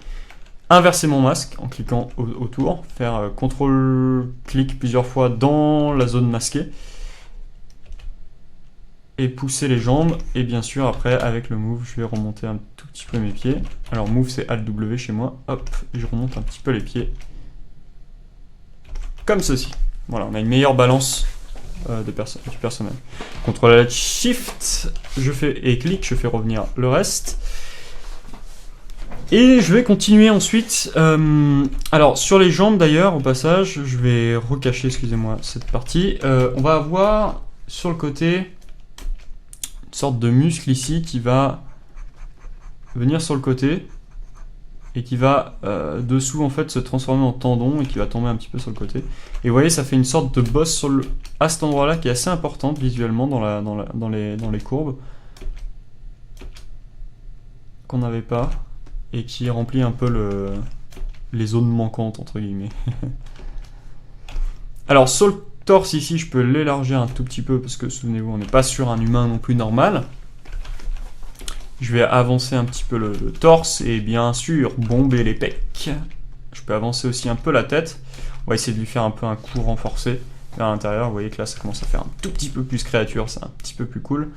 Inverser mon masque en cliquant autour. Faire CTRL-clic plusieurs fois dans la zone masquée. Et pousser les jambes. Et bien sûr, après, avec le move, je vais remonter un tout petit peu mes pieds. Alors move, c'est Alt-W chez moi. Hop, et je remonte un petit peu les pieds. Comme ceci. Voilà, on a une meilleure balance du personnage. CTRL-Shift, je fais et clic, je fais revenir le reste. Et je vais continuer ensuite. Alors sur les jambes d'ailleurs, au passage, je vais recacher, excusez-moi, cette partie. On va avoir sur le côté une sorte de muscle ici qui va venir sur le côté et qui va dessous en fait se transformer en tendon et qui va tomber un petit peu sur le côté. Et vous voyez, ça fait une sorte de bosse à cet endroit-là qui est assez importante visuellement dans les courbes qu'on n'avait pas et qui remplit un peu les zones manquantes entre guillemets. Alors sur le torse ici, je peux l'élargir un tout petit peu parce que souvenez-vous, on n'est pas sur un humain non plus normal. Je vais avancer un petit peu le torse et bien sûr bomber les pecs. Je peux avancer aussi un peu la tête. On va essayer de lui faire un peu un coup renforcé vers l'intérieur. Vous voyez que là ça commence à faire un tout petit peu plus créature, c'est un petit peu plus cool.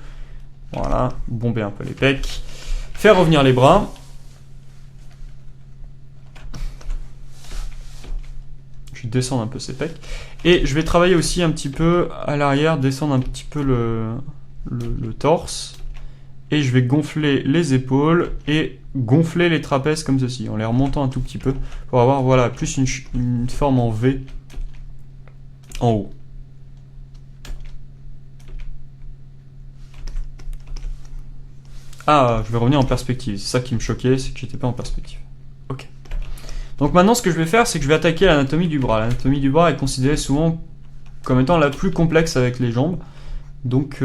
Voilà, bomber un peu les pecs. Faire revenir les bras. Je vais descendre un peu ses pecs. Et je vais travailler aussi un petit peu à l'arrière, descendre un petit peu le torse. Et je vais gonfler les épaules et gonfler les trapèzes comme ceci, en les remontant un tout petit peu, pour avoir voilà, plus une forme en V en haut. Ah, je vais revenir en perspective, c'est ça qui me choquait, c'est que j'étais pas en perspective. Ok. Donc maintenant ce que je vais faire, c'est que je vais attaquer l'anatomie du bras. L'anatomie du bras est considérée souvent comme étant la plus complexe avec les jambes. Donc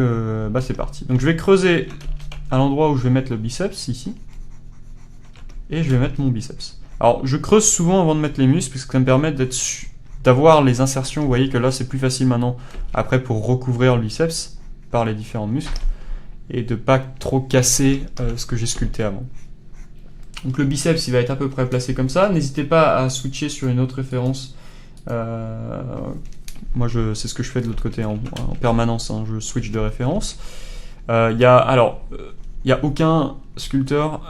c'est parti. Donc je vais creuser à l'endroit où je vais mettre le biceps, ici. Et je vais mettre mon biceps. Alors, je creuse souvent avant de mettre les muscles, parce que ça me permet d'avoir les insertions. Vous voyez que là, c'est plus facile maintenant, après, pour recouvrir le biceps par les différents muscles. Et de pas trop casser ce que j'ai sculpté avant. Donc le biceps, il va être à peu près placé comme ça. N'hésitez pas à switcher sur une autre référence. Moi, c'est ce que je fais de l'autre côté en permanence. Hein. Je switch de référence. Il y a aucun sculpteur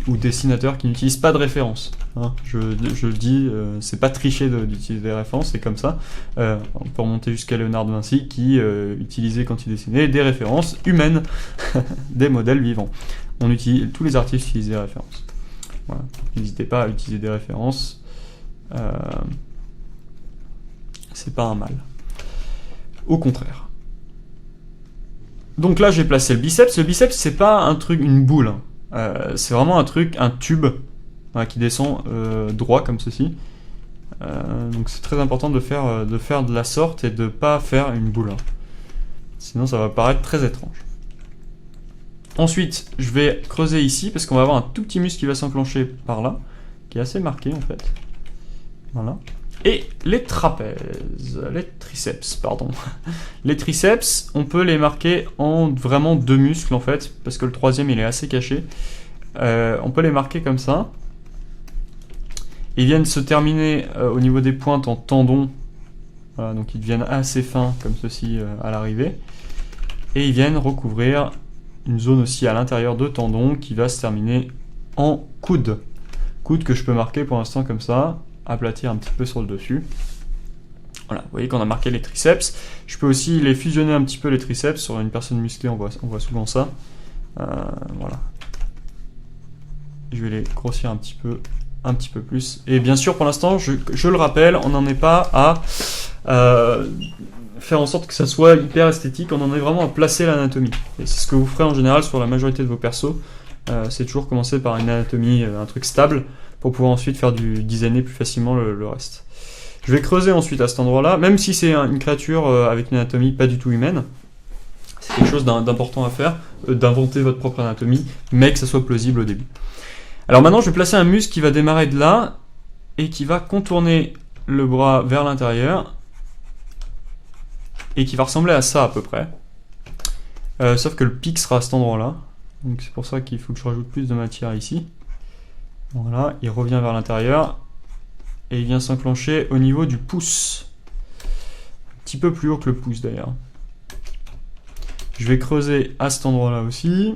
ou dessinateur qui n'utilise pas de référence. Hein. Je le dis, c'est pas tricher d'utiliser des références, c'est comme ça. On peut remonter jusqu'à Léonard de Vinci qui utilisait quand il dessinait des références humaines, des modèles vivants. Tous les artistes utilisent des références. Voilà. N'hésitez pas à utiliser des références. C'est pas un mal. Au contraire. Donc là, j'ai placé le biceps. Le biceps, c'est pas un truc, une boule. C'est vraiment un tube qui descend droit comme ceci. Donc c'est très important de faire de la sorte et de pas faire une boule. Sinon, ça va paraître très étrange. Ensuite, je vais creuser ici parce qu'on va avoir un tout petit muscle qui va s'enclencher par là, qui est assez marqué en fait. Voilà. Et les trapèzes, les triceps, pardon. Les triceps, on peut les marquer en vraiment 2 muscles en fait, parce que le troisième il est assez caché. On peut les marquer comme ça. Ils viennent se terminer au niveau des pointes en tendons. Voilà, donc ils deviennent assez fins comme ceci à l'arrivée. Et ils viennent recouvrir une zone aussi à l'intérieur de tendons qui va se terminer en coude. Coude que je peux marquer pour l'instant comme ça, aplatir un petit peu sur le dessus. Voilà, vous voyez qu'on a marqué les triceps. Je peux aussi les fusionner un petit peu les triceps. Sur une personne musclée, on voit souvent ça. Voilà. Je vais les grossir un petit peu plus. Et bien sûr, pour l'instant, je le rappelle, on n'en est pas à faire en sorte que ça soit hyper esthétique. On en est vraiment à placer l'anatomie. Et c'est ce que vous ferez en général sur la majorité de vos persos. C'est toujours commencer par une anatomie, un truc stable, pour pouvoir ensuite faire du designer plus facilement le reste. Je vais creuser ensuite à cet endroit-là, même si c'est une créature avec une anatomie pas du tout humaine. C'est quelque chose d'important à faire, d'inventer votre propre anatomie, mais que ça soit plausible au début. Alors maintenant, je vais placer un muscle qui va démarrer de là et qui va contourner le bras vers l'intérieur et qui va ressembler à ça à peu près. Sauf que le pic sera à cet endroit-là. Donc c'est pour ça qu'il faut que je rajoute plus de matière ici. Voilà, il revient vers l'intérieur et il vient s'enclencher au niveau du pouce. Un petit peu plus haut que le pouce d'ailleurs. Je vais creuser à cet endroit-là aussi.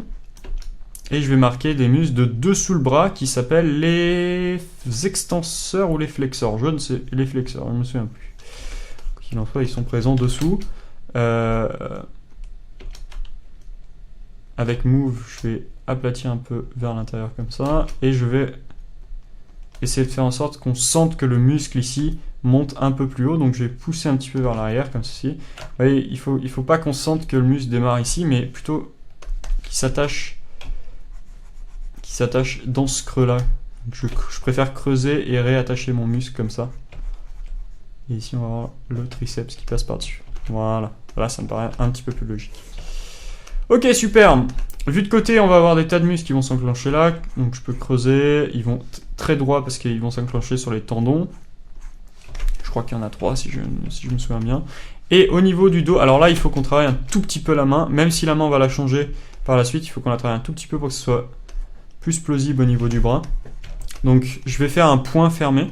Et je vais marquer des muscles de dessous le bras qui s'appellent les extenseurs ou les flexeurs. Je ne sais, les flexeurs, je ne me souviens plus. Quoi qu'il en soit, ils sont présents dessous. Avec Move, je vais aplatir un peu vers l'intérieur comme ça. Et je vais essayer de faire en sorte qu'on sente que le muscle ici monte un peu plus haut. Donc je vais pousser un petit peu vers l'arrière comme ceci. Vous voyez, il faut pas qu'on sente que le muscle démarre ici, mais plutôt qu'il s'attache dans ce creux là. Je préfère creuser et réattacher mon muscle comme ça. Et ici on va avoir le triceps qui passe par dessus. Voilà, là ça me paraît un petit peu plus logique. Ok, super. Vu de côté, on va avoir des tas de muscles qui vont s'enclencher là. Donc je peux creuser, ils vont très droit parce qu'ils vont s'enclencher sur les tendons. Je crois qu'il y en a 3 si je me souviens bien. Et au niveau du dos, alors là il faut qu'on travaille un tout petit peu la main. Même si la main on va la changer par la suite, il faut qu'on la travaille un tout petit peu pour que ce soit plus plausible au niveau du bras. Donc je vais faire un point fermé.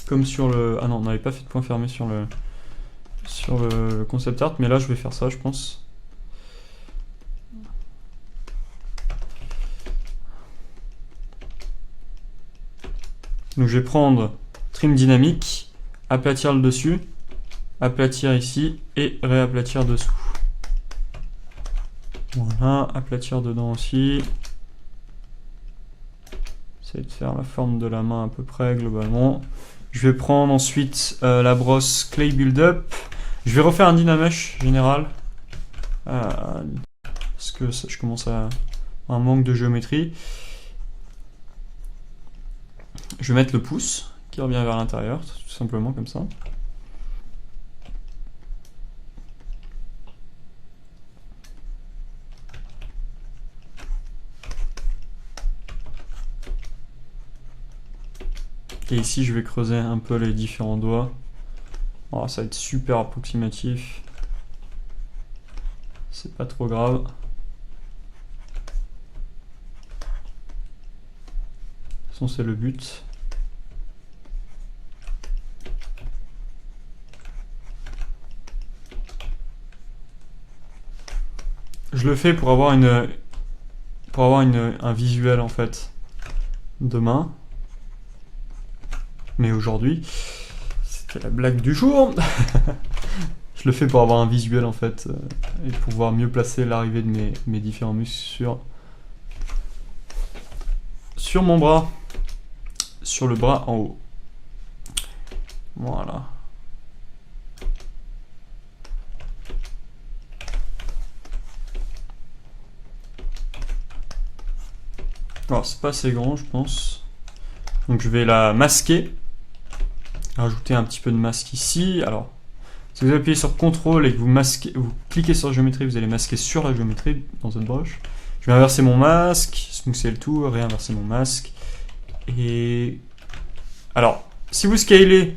Comme sur le... Ah non, on n'avait pas fait de point fermé sur le concept art, mais là je vais faire ça je pense. Donc je vais prendre trim dynamique, aplatir le dessus, aplatir ici et réaplatir dessous. Voilà, aplatir dedans aussi. Essayer de faire la forme de la main à peu près globalement. Je vais prendre ensuite la brosse Clay Build-Up. Je vais refaire un Dynamesh général. Parce que ça, je commence à un manque de géométrie. Je vais mettre le pouce qui revient vers l'intérieur, tout simplement comme ça. Et ici, je vais creuser un peu les différents doigts. Alors, ça va être super approximatif. C'est pas trop grave. De toute façon, c'est le but. Je le fais pour avoir un visuel en fait demain. Mais aujourd'hui, c'était la blague du jour. Je le fais pour avoir un visuel en fait et pouvoir mieux placer l'arrivée de mes différents muscles sur mon bras, sur le bras en haut. Voilà. Alors c'est pas assez grand je pense. Donc je vais la masquer. Rajouter un petit peu de masque ici. Alors Si vous appuyez sur CTRL et que vous cliquez sur la géométrie, vous allez masquer sur la géométrie dans cette broche. Je vais inverser mon masque, smoother le tout, réinverser mon masque. Et alors, si vous scalez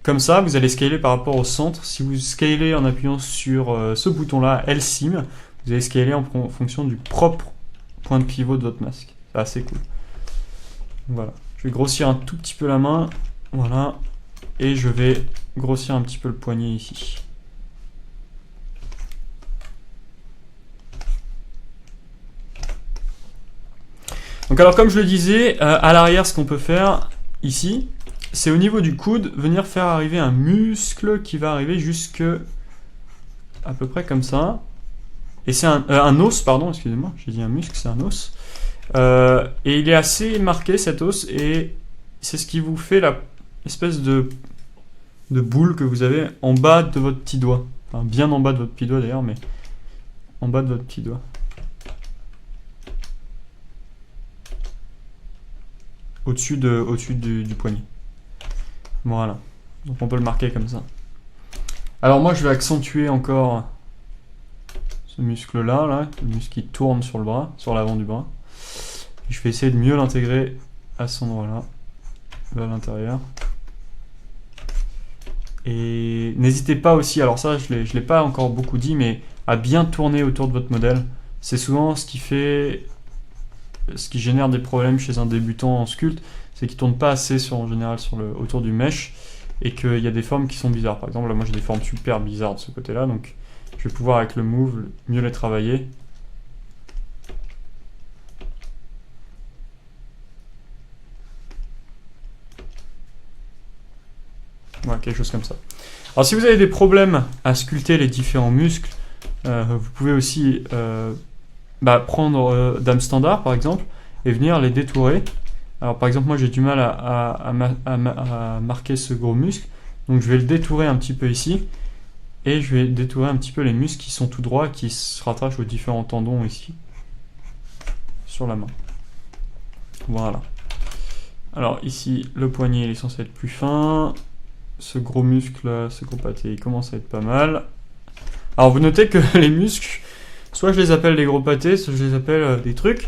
comme ça, vous allez scaler par rapport au centre. Si vous scalez en appuyant sur ce bouton-là, LSIM, vous allez scaler en fonction du propre point de pivot de votre masque. C'est assez cool. Voilà. Je vais grossir un tout petit peu la main. Voilà. Et je vais grossir un petit peu le poignet ici. Donc alors comme je le disais, à l'arrière ce qu'on peut faire ici, c'est au niveau du coude, venir faire arriver un muscle qui va arriver jusque à peu près comme ça. Et c'est un os, pardon, excusez-moi, j'ai dit un muscle, c'est un os. Et il est assez marqué cet os, et c'est ce qui vous fait la espèce de boule que vous avez en bas de votre petit doigt. Enfin, bien en bas de votre petit doigt d'ailleurs, mais en bas de votre petit doigt. Au-dessus du poignet. Voilà. Donc on peut le marquer comme ça. Alors moi je vais accentuer encore ce muscle-là, le muscle qui tourne sur le bras, sur l'avant du bras. Et je vais essayer de mieux l'intégrer à cet endroit-là, vers l'intérieur. Et n'hésitez pas aussi, alors ça je l'ai pas encore beaucoup dit, mais à bien tourner autour de votre modèle. C'est souvent ce qui génère des problèmes chez un débutant en sculpte, c'est qu'il tourne pas assez en général autour du mesh, et qu'il y a des formes qui sont bizarres. Par exemple, là moi j'ai des formes super bizarres de ce côté-là, donc je vais pouvoir avec le move mieux les travailler. Voilà, quelque chose comme ça. Alors si vous avez des problèmes à sculpter les différents muscles, vous pouvez aussi prendre Dame Standard par exemple et venir les détourer. Alors par exemple moi j'ai du mal à marquer ce gros muscle, donc je vais le détourer un petit peu ici, et je vais détourer un petit peu les muscles qui sont tout droits, qui se rattachent aux différents tendons ici, sur la main. Voilà. Alors ici le poignet il est censé être plus fin. Ce gros muscle là, ce gros pâté, il commence à être pas mal. Alors vous notez que les muscles, soit je les appelle des gros pâtés, soit je les appelle des trucs,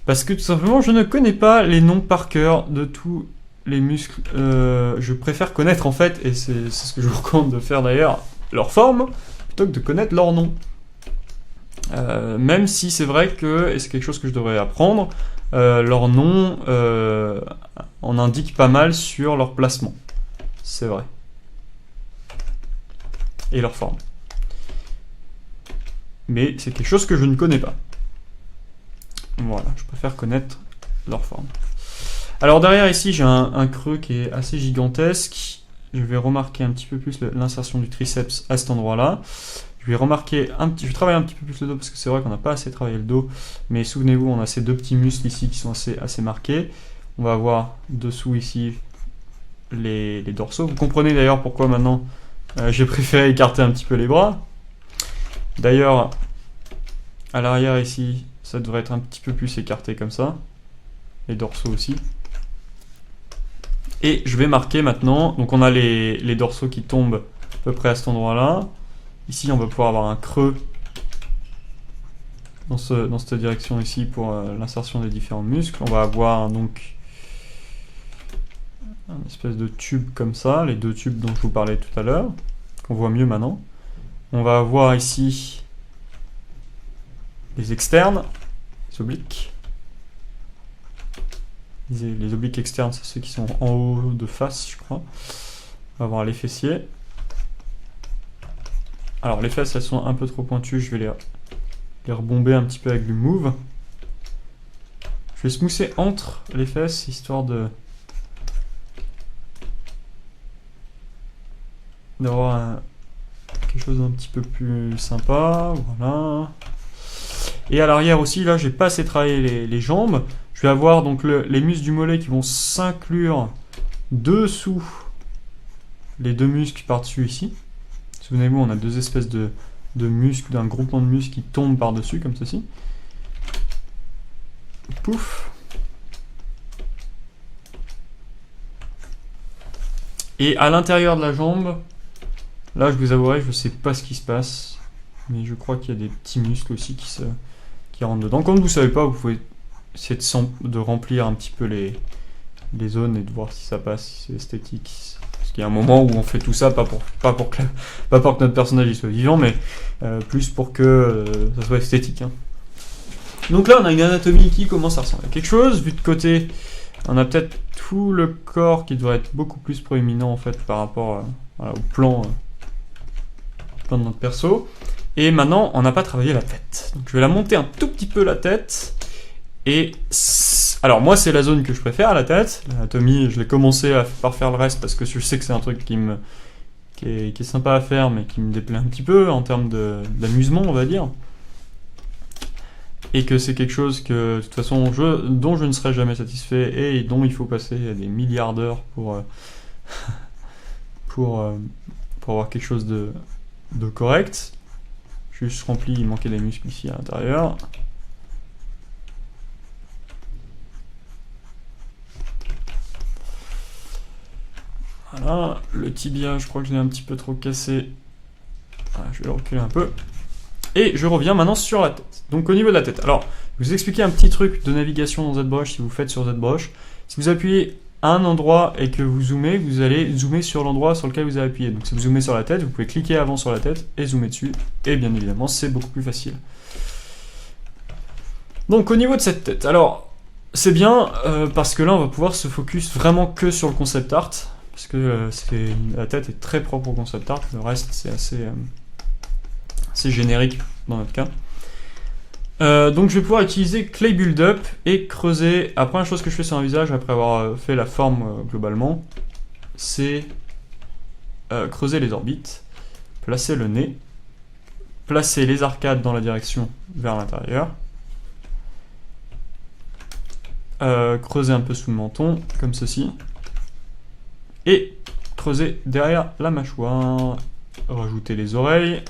parce que tout simplement je ne connais pas les noms par cœur de tous les muscles. Je préfère connaître en fait, et c'est ce que je vous recommande de faire d'ailleurs, leur forme, plutôt que de connaître leur nom. Même si c'est vrai que, et c'est quelque chose que je devrais apprendre, leur nom en indique pas mal sur leur placement. C'est vrai. Et leur forme. Mais c'est quelque chose que je ne connais pas. Voilà, je préfère connaître leur forme. Alors derrière ici, j'ai un creux qui est assez gigantesque. Je vais remarquer un petit peu plus l'insertion du triceps à cet endroit-là. Je vais travailler un petit peu plus le dos parce que c'est vrai qu'on n'a pas assez travaillé le dos. Mais souvenez-vous, on a ces deux petits muscles ici qui sont assez marqués. On va avoir dessous ici les dorsaux. Vous comprenez d'ailleurs pourquoi maintenant j'ai préféré écarter un petit peu les bras. D'ailleurs, à l'arrière ici, ça devrait être un petit peu plus écarté comme ça. Les dorsaux aussi. Et je vais marquer maintenant, donc on a les dorsaux qui tombent à peu près à cet endroit-là. Ici, on va pouvoir avoir un creux dans cette direction ici pour l'insertion des différents muscles. On va avoir donc un espèce de tube comme ça, les deux tubes dont je vous parlais tout à l'heure, qu'on voit mieux maintenant. On va avoir ici les externes, les obliques. Les obliques externes, c'est ceux qui sont en haut de face, je crois. On va avoir les fessiers. Alors les fesses, elles sont un peu trop pointues, je vais les rebomber un petit peu avec du move. Je vais smoother entre les fesses, histoire d'avoir quelque chose d'un petit peu plus sympa. Voilà. Et à l'arrière aussi, là, j'ai pas assez travaillé les jambes. Je vais avoir donc les muscles du mollet qui vont s'inclure dessous les deux muscles par-dessus ici. Souvenez-vous, on a deux espèces de muscles, d'un groupement de muscles qui tombent par-dessus, comme ceci. Pouf. Et à l'intérieur de la jambe, Là, je vous avouerai, je sais pas ce qui se passe, mais je crois qu'il y a des petits muscles aussi qui rentrent dedans. Comme vous savez pas, vous pouvez essayer de remplir un petit peu les zones et de voir si ça passe, si c'est esthétique. Parce qu'il y a un moment où on fait tout ça, pas pour que notre personnage il soit vivant, mais plus pour que ça soit esthétique. Hein. Donc là, on a une anatomie qui commence à ressembler à quelque chose. Vu de côté, on a peut-être tout le corps qui devrait être beaucoup plus proéminent en fait par rapport au plan de notre perso. Et maintenant, on n'a pas travaillé la tête. Donc je vais la monter un tout petit peu la tête. Et alors moi, c'est la zone que je préfère, la tête. L'anatomie, je l'ai commencé par faire le reste parce que je sais que c'est un truc qui est sympa à faire, mais qui me déplaît un petit peu en termes d'amusement, on va dire. Et que c'est quelque chose que, de toute façon, dont je ne serai jamais satisfait et dont il faut passer des milliards d'heures pour avoir quelque chose de correct. Juste rempli, il manquait des muscles ici à l'intérieur. Voilà, le tibia, je crois que je l'ai un petit peu trop cassé. Voilà, je vais le reculer un peu. Et je reviens maintenant sur la tête. Donc au niveau de la tête. Alors, je vais vous expliquer un petit truc de navigation dans ZBrush si vous faites sur ZBrush. Si vous appuyez à un endroit et que vous zoomez, vous allez zoomer sur l'endroit sur lequel vous avez appuyé. Donc si vous zoomez sur la tête, vous pouvez cliquer avant sur la tête et zoomer dessus. Et bien évidemment, c'est beaucoup plus facile. Donc au niveau de cette tête, alors c'est bien parce que là on va pouvoir se focus vraiment que sur le concept art. Parce que la tête est très propre au concept art, le reste c'est assez générique dans notre cas. Donc je vais pouvoir utiliser Clay Build-Up et creuser. La première chose que je fais sur un visage après avoir fait la forme globalement, c'est creuser les orbites, placer le nez, placer les arcades dans la direction vers l'intérieur, creuser un peu sous le menton, comme ceci, et creuser derrière la mâchoire, rajouter les oreilles,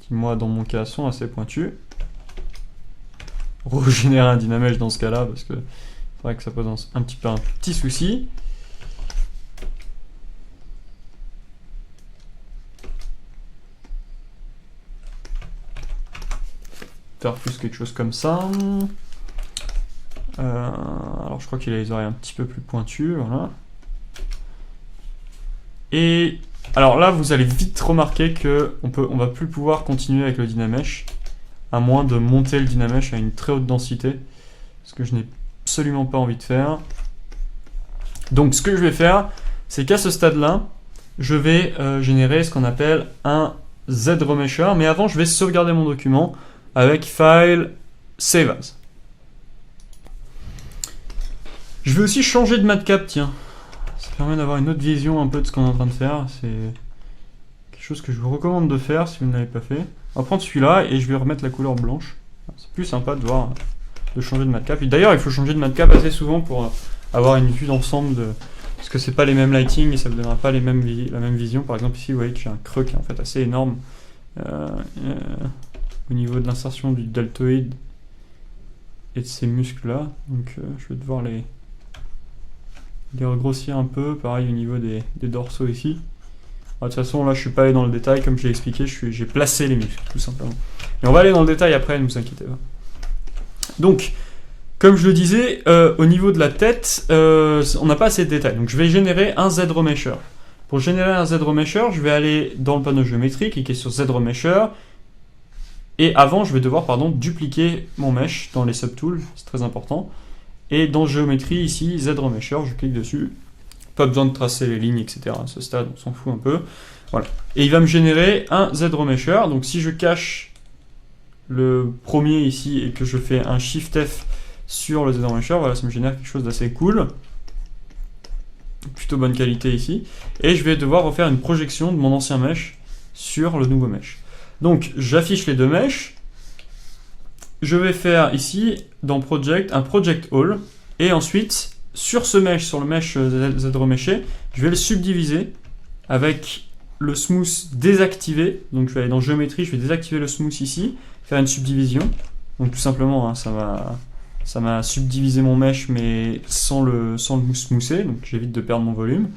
qui moi dans mon cas sont assez pointues, régénérer un dynamèche dans ce cas là, parce que c'est vrai que ça pose un petit souci. Faire plus quelque chose comme ça. Alors je crois qu'il a les oreilles un petit peu plus pointues, voilà. Et alors là, vous allez vite remarquer que on va plus pouvoir continuer avec le Dynamesh, à moins de monter le Dynamesh à une très haute densité, ce que je n'ai absolument pas envie de faire. Donc ce que je vais faire, c'est qu'à ce stade-là, je vais générer ce qu'on appelle un Z-Remesher, mais avant je vais sauvegarder mon document avec File, Save As. Je vais aussi changer de matcap, tiens. Ça permet d'avoir une autre vision un peu de ce qu'on est en train de faire. C'est quelque chose que je vous recommande de faire si vous ne l'avez pas fait. On va prendre celui-là et je vais remettre la couleur blanche. C'est plus sympa de changer de matcap. D'ailleurs, il faut changer de matcap assez souvent pour avoir une vue d'ensemble parce que c'est pas les mêmes lighting et ça ne vous donnera pas la même vision. Par exemple, ici, vous voyez que j'ai un creux qui est en fait assez énorme au niveau de l'insertion du deltoïde et de ces muscles-là. Donc, je vais devoir les regrossir un peu, pareil au niveau des dorsaux ici. De toute façon, là, je suis pas allé dans le détail, comme je l'ai expliqué, j'ai placé les muscles, tout simplement. Et on va aller dans le détail après, ne vous inquiétez pas. Donc, comme je le disais, au niveau de la tête, on n'a pas assez de détails. Donc, je vais générer un Z-Remesher. Pour générer un Z-Remesher, je vais aller dans le panneau géométrie, cliquer sur Z-Remesher, et avant, je vais devoir, dupliquer mon mesh dans les subtools, c'est très important. Et dans géométrie, ici, Z-Remesher, je clique dessus. Pas besoin de tracer les lignes, etc. À ce stade, on s'en fout un peu. Voilà. Et il va me générer un Z-Remesher. Donc si je cache le premier ici et que je fais un Shift F sur le Z-Remesher, voilà, ça me génère quelque chose d'assez cool. Plutôt bonne qualité ici. Et je vais devoir refaire une projection de mon ancien mesh sur le nouveau mesh. Donc j'affiche les deux meshs. Je vais faire ici, dans Project, un Project All, et ensuite, sur ce mesh, sur le mesh Z-Remeché, je vais le subdiviser avec le smooth désactivé. Donc je vais aller dans Géométrie, je vais désactiver le smooth ici, faire une subdivision. Donc tout simplement, hein, ça m'a subdivisé mon mesh, mais sans le smoother, donc j'évite de perdre mon volume.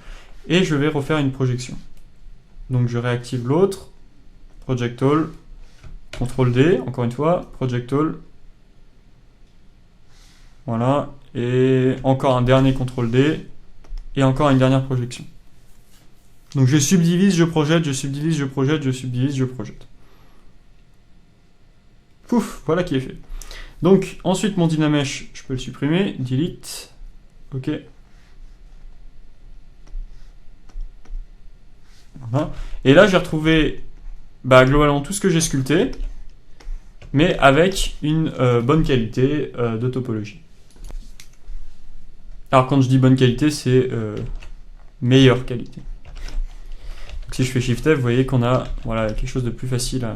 Et je vais refaire une projection. Donc je réactive l'autre, Project All, CTRL D, encore une fois, Project All. Voilà, et encore un dernier CTRL D, et encore une dernière projection. Donc je subdivise, je projette, je subdivise, je projette, je subdivise, je projette. Pouf, voilà qui est fait. Donc ensuite mon Dynamesh, je peux le supprimer, delete, ok. Voilà. Et là j'ai retrouvé globalement tout ce que j'ai sculpté, mais avec une bonne qualité de topologie. Alors quand je dis bonne qualité, c'est meilleure qualité. Donc, si je fais Shift F, vous voyez qu'on a quelque chose de plus facile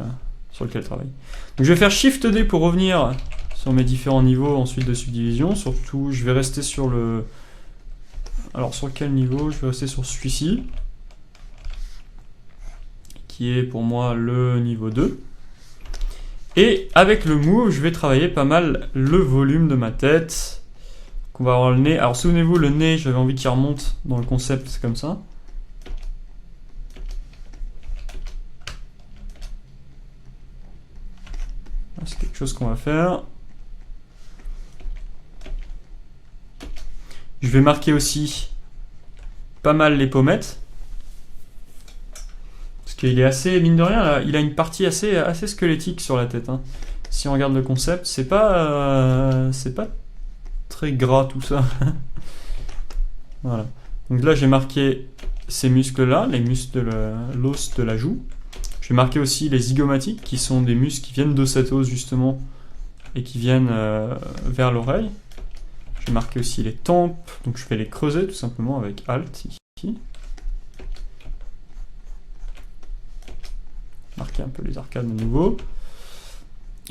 sur lequel travailler. Donc je vais faire Shift D pour revenir sur mes différents niveaux ensuite de subdivision. Surtout, je vais rester sur le... Alors sur quel niveau? Je vais rester sur celui-ci, qui est pour moi le niveau 2. Et avec le Move, je vais travailler pas mal le volume de ma tête. On va avoir le nez. Alors souvenez-vous, le nez, j'avais envie qu'il remonte dans le concept, c'est comme ça. C'est quelque chose qu'on va faire. Je vais marquer aussi pas mal les pommettes. Parce qu'il est assez, mine de rien, là, il a une partie assez squelettique sur la tête. Hein. Si on regarde le concept, c'est pas très gras tout ça. Voilà. Donc là j'ai marqué ces muscles là, les muscles de l'os de la joue. J'ai marqué aussi les zygomatiques qui sont des muscles qui viennent de cet os justement et qui viennent vers l'oreille. J'ai marqué aussi les tempes, donc je vais les creuser tout simplement avec Alt ici. Marquer un peu les arcades de nouveau.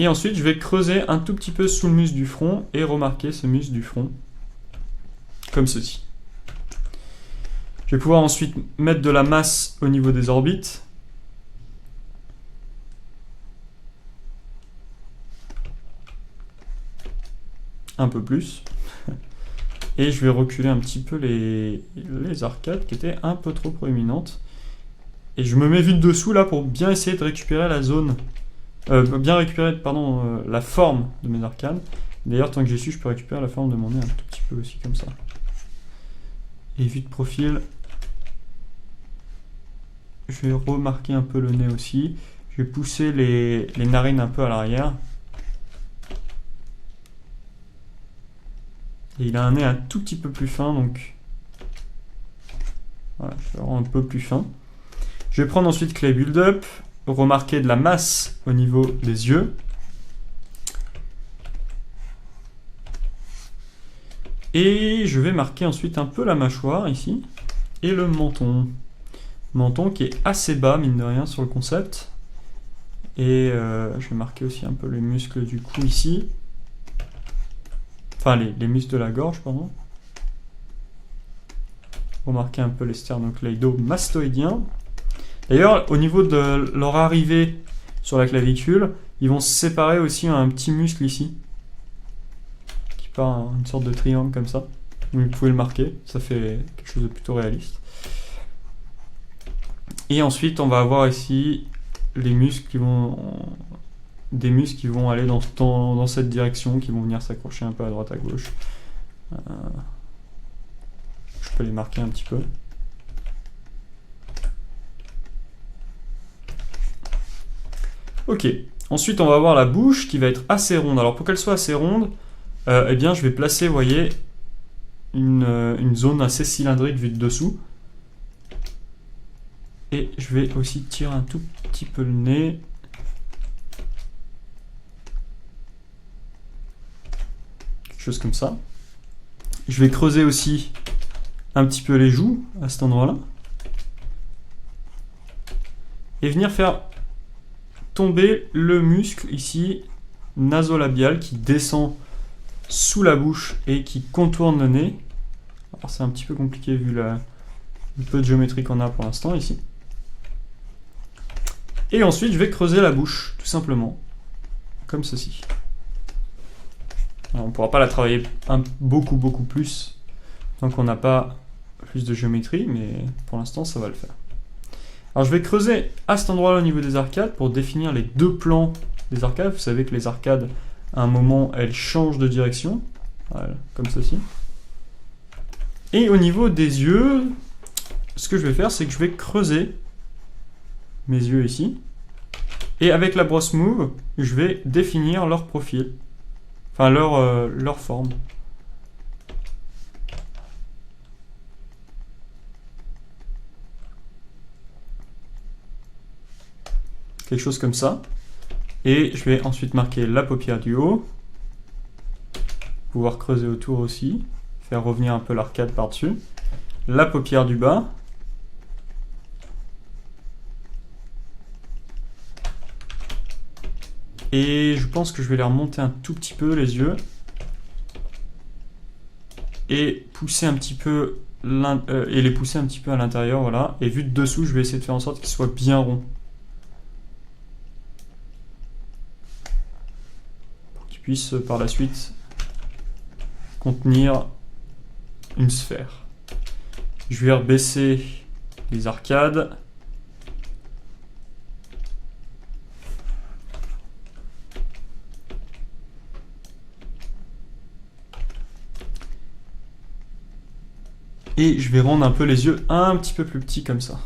Et ensuite, je vais creuser un tout petit peu sous le muscle du front et remarquer ce muscle du front, comme ceci. Je vais pouvoir ensuite mettre de la masse au niveau des orbites. Un peu plus. Et je vais reculer un petit peu les arcades qui étaient un peu trop proéminentes. Et je me mets vue de dessous là pour bien essayer de récupérer la zone. La forme de mes arcanes. D'ailleurs, tant que j'y suis, je peux récupérer la forme de mon nez un tout petit peu aussi, comme ça. Et vue de profil, je vais remarquer un peu le nez aussi. Je vais pousser les narines un peu à l'arrière. Et il a un nez un tout petit peu plus fin, donc voilà, je vais rendre un peu plus fin. Je vais prendre ensuite Clay Build Up, remarquer de la masse au niveau des yeux. Et je vais marquer ensuite un peu la mâchoire ici, et le menton. Menton qui est assez bas, mine de rien, sur le concept. Et je vais marquer aussi un peu les muscles du cou ici. Enfin, les muscles de la gorge, pardon. Remarquer un peu les sternocleidomastoïdiens. D'ailleurs, au niveau de leur arrivée sur la clavicule, ils vont se séparer aussi un petit muscle ici, qui part une sorte de triangle comme ça. Vous pouvez le marquer, ça fait quelque chose de plutôt réaliste. Et ensuite, on va avoir ici les muscles qui vont... des muscles qui vont aller dans cette direction, qui vont venir s'accrocher un peu à droite à gauche. Je peux les marquer un petit peu. Ok, ensuite on va avoir la bouche qui va être assez ronde. Alors pour qu'elle soit assez ronde, eh bien je vais placer, vous voyez, une zone assez cylindrique vue de dessous. Et je vais aussi tirer un tout petit peu le nez. Quelque chose comme ça. Je vais creuser aussi un petit peu les joues à cet endroit-là. Et venir faire tomber le muscle ici nasolabial qui descend sous la bouche et qui contourne le nez. Alors c'est un petit peu compliqué vu le peu de géométrie qu'on a pour l'instant ici. Et ensuite je vais creuser la bouche tout simplement comme ceci. Alors, on ne pourra pas la travailler beaucoup plus tant qu'on n'a pas plus de géométrie, mais pour l'instant ça va le faire. Alors je vais creuser à cet endroit-là au niveau des arcades pour définir les deux plans des arcades. Vous savez que les arcades, à un moment, elles changent de direction, voilà, comme ceci. Et au niveau des yeux, ce que je vais faire, c'est que je vais creuser mes yeux ici. Et avec la brosse move, je vais définir leur profil, enfin leur forme. Quelque chose comme ça. Et je vais ensuite marquer la paupière du haut. Pouvoir creuser autour aussi. Faire revenir un peu l'arcade par-dessus. La paupière du bas. Et je pense que je vais les remonter un tout petit peu, les yeux. Et pousser un petit peu et les pousser un petit peu à l'intérieur, voilà. Et vu de dessous, je vais essayer de faire en sorte qu'ils soient bien ronds. Puisse par la suite contenir une sphère. Je vais rebaisser les arcades. Et je vais rendre un peu les yeux un petit peu plus petits comme ça.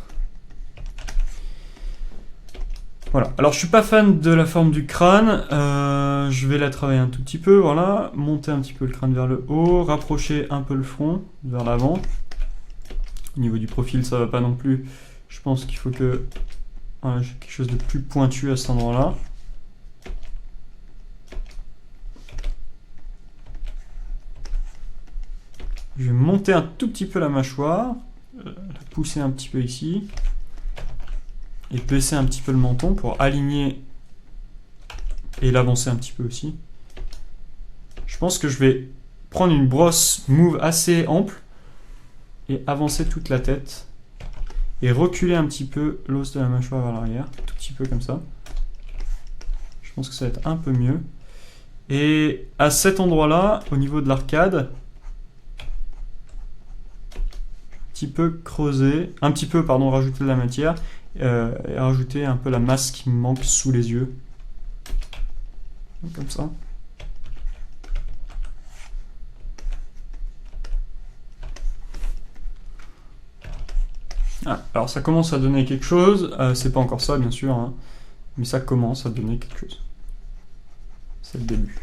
Voilà, alors je suis pas fan de la forme du crâne, je vais la travailler un tout petit peu, voilà, monter un petit peu le crâne vers le haut, rapprocher un peu le front vers l'avant. Au niveau du profil, ça va pas non plus, je pense qu'il faut que voilà, j'ai quelque chose de plus pointu à cet endroit-là. Je vais monter un tout petit peu la mâchoire, la pousser un petit peu ici. Et baisser un petit peu le menton pour aligner et l'avancer un petit peu aussi. Je pense que je vais prendre une brosse move assez ample et avancer toute la tête et reculer un petit peu l'os de la mâchoire vers l'arrière, tout petit peu comme ça. Je pense que ça va être un peu mieux. Et à cet endroit-là, au niveau de l'arcade, un petit peu, rajouter de la matière. Et rajouter un peu la masse qui me manque sous les yeux. Comme ça. Ah, alors ça commence à donner quelque chose. C'est pas encore ça, bien sûr. Hein, mais ça commence à donner quelque chose. C'est le début.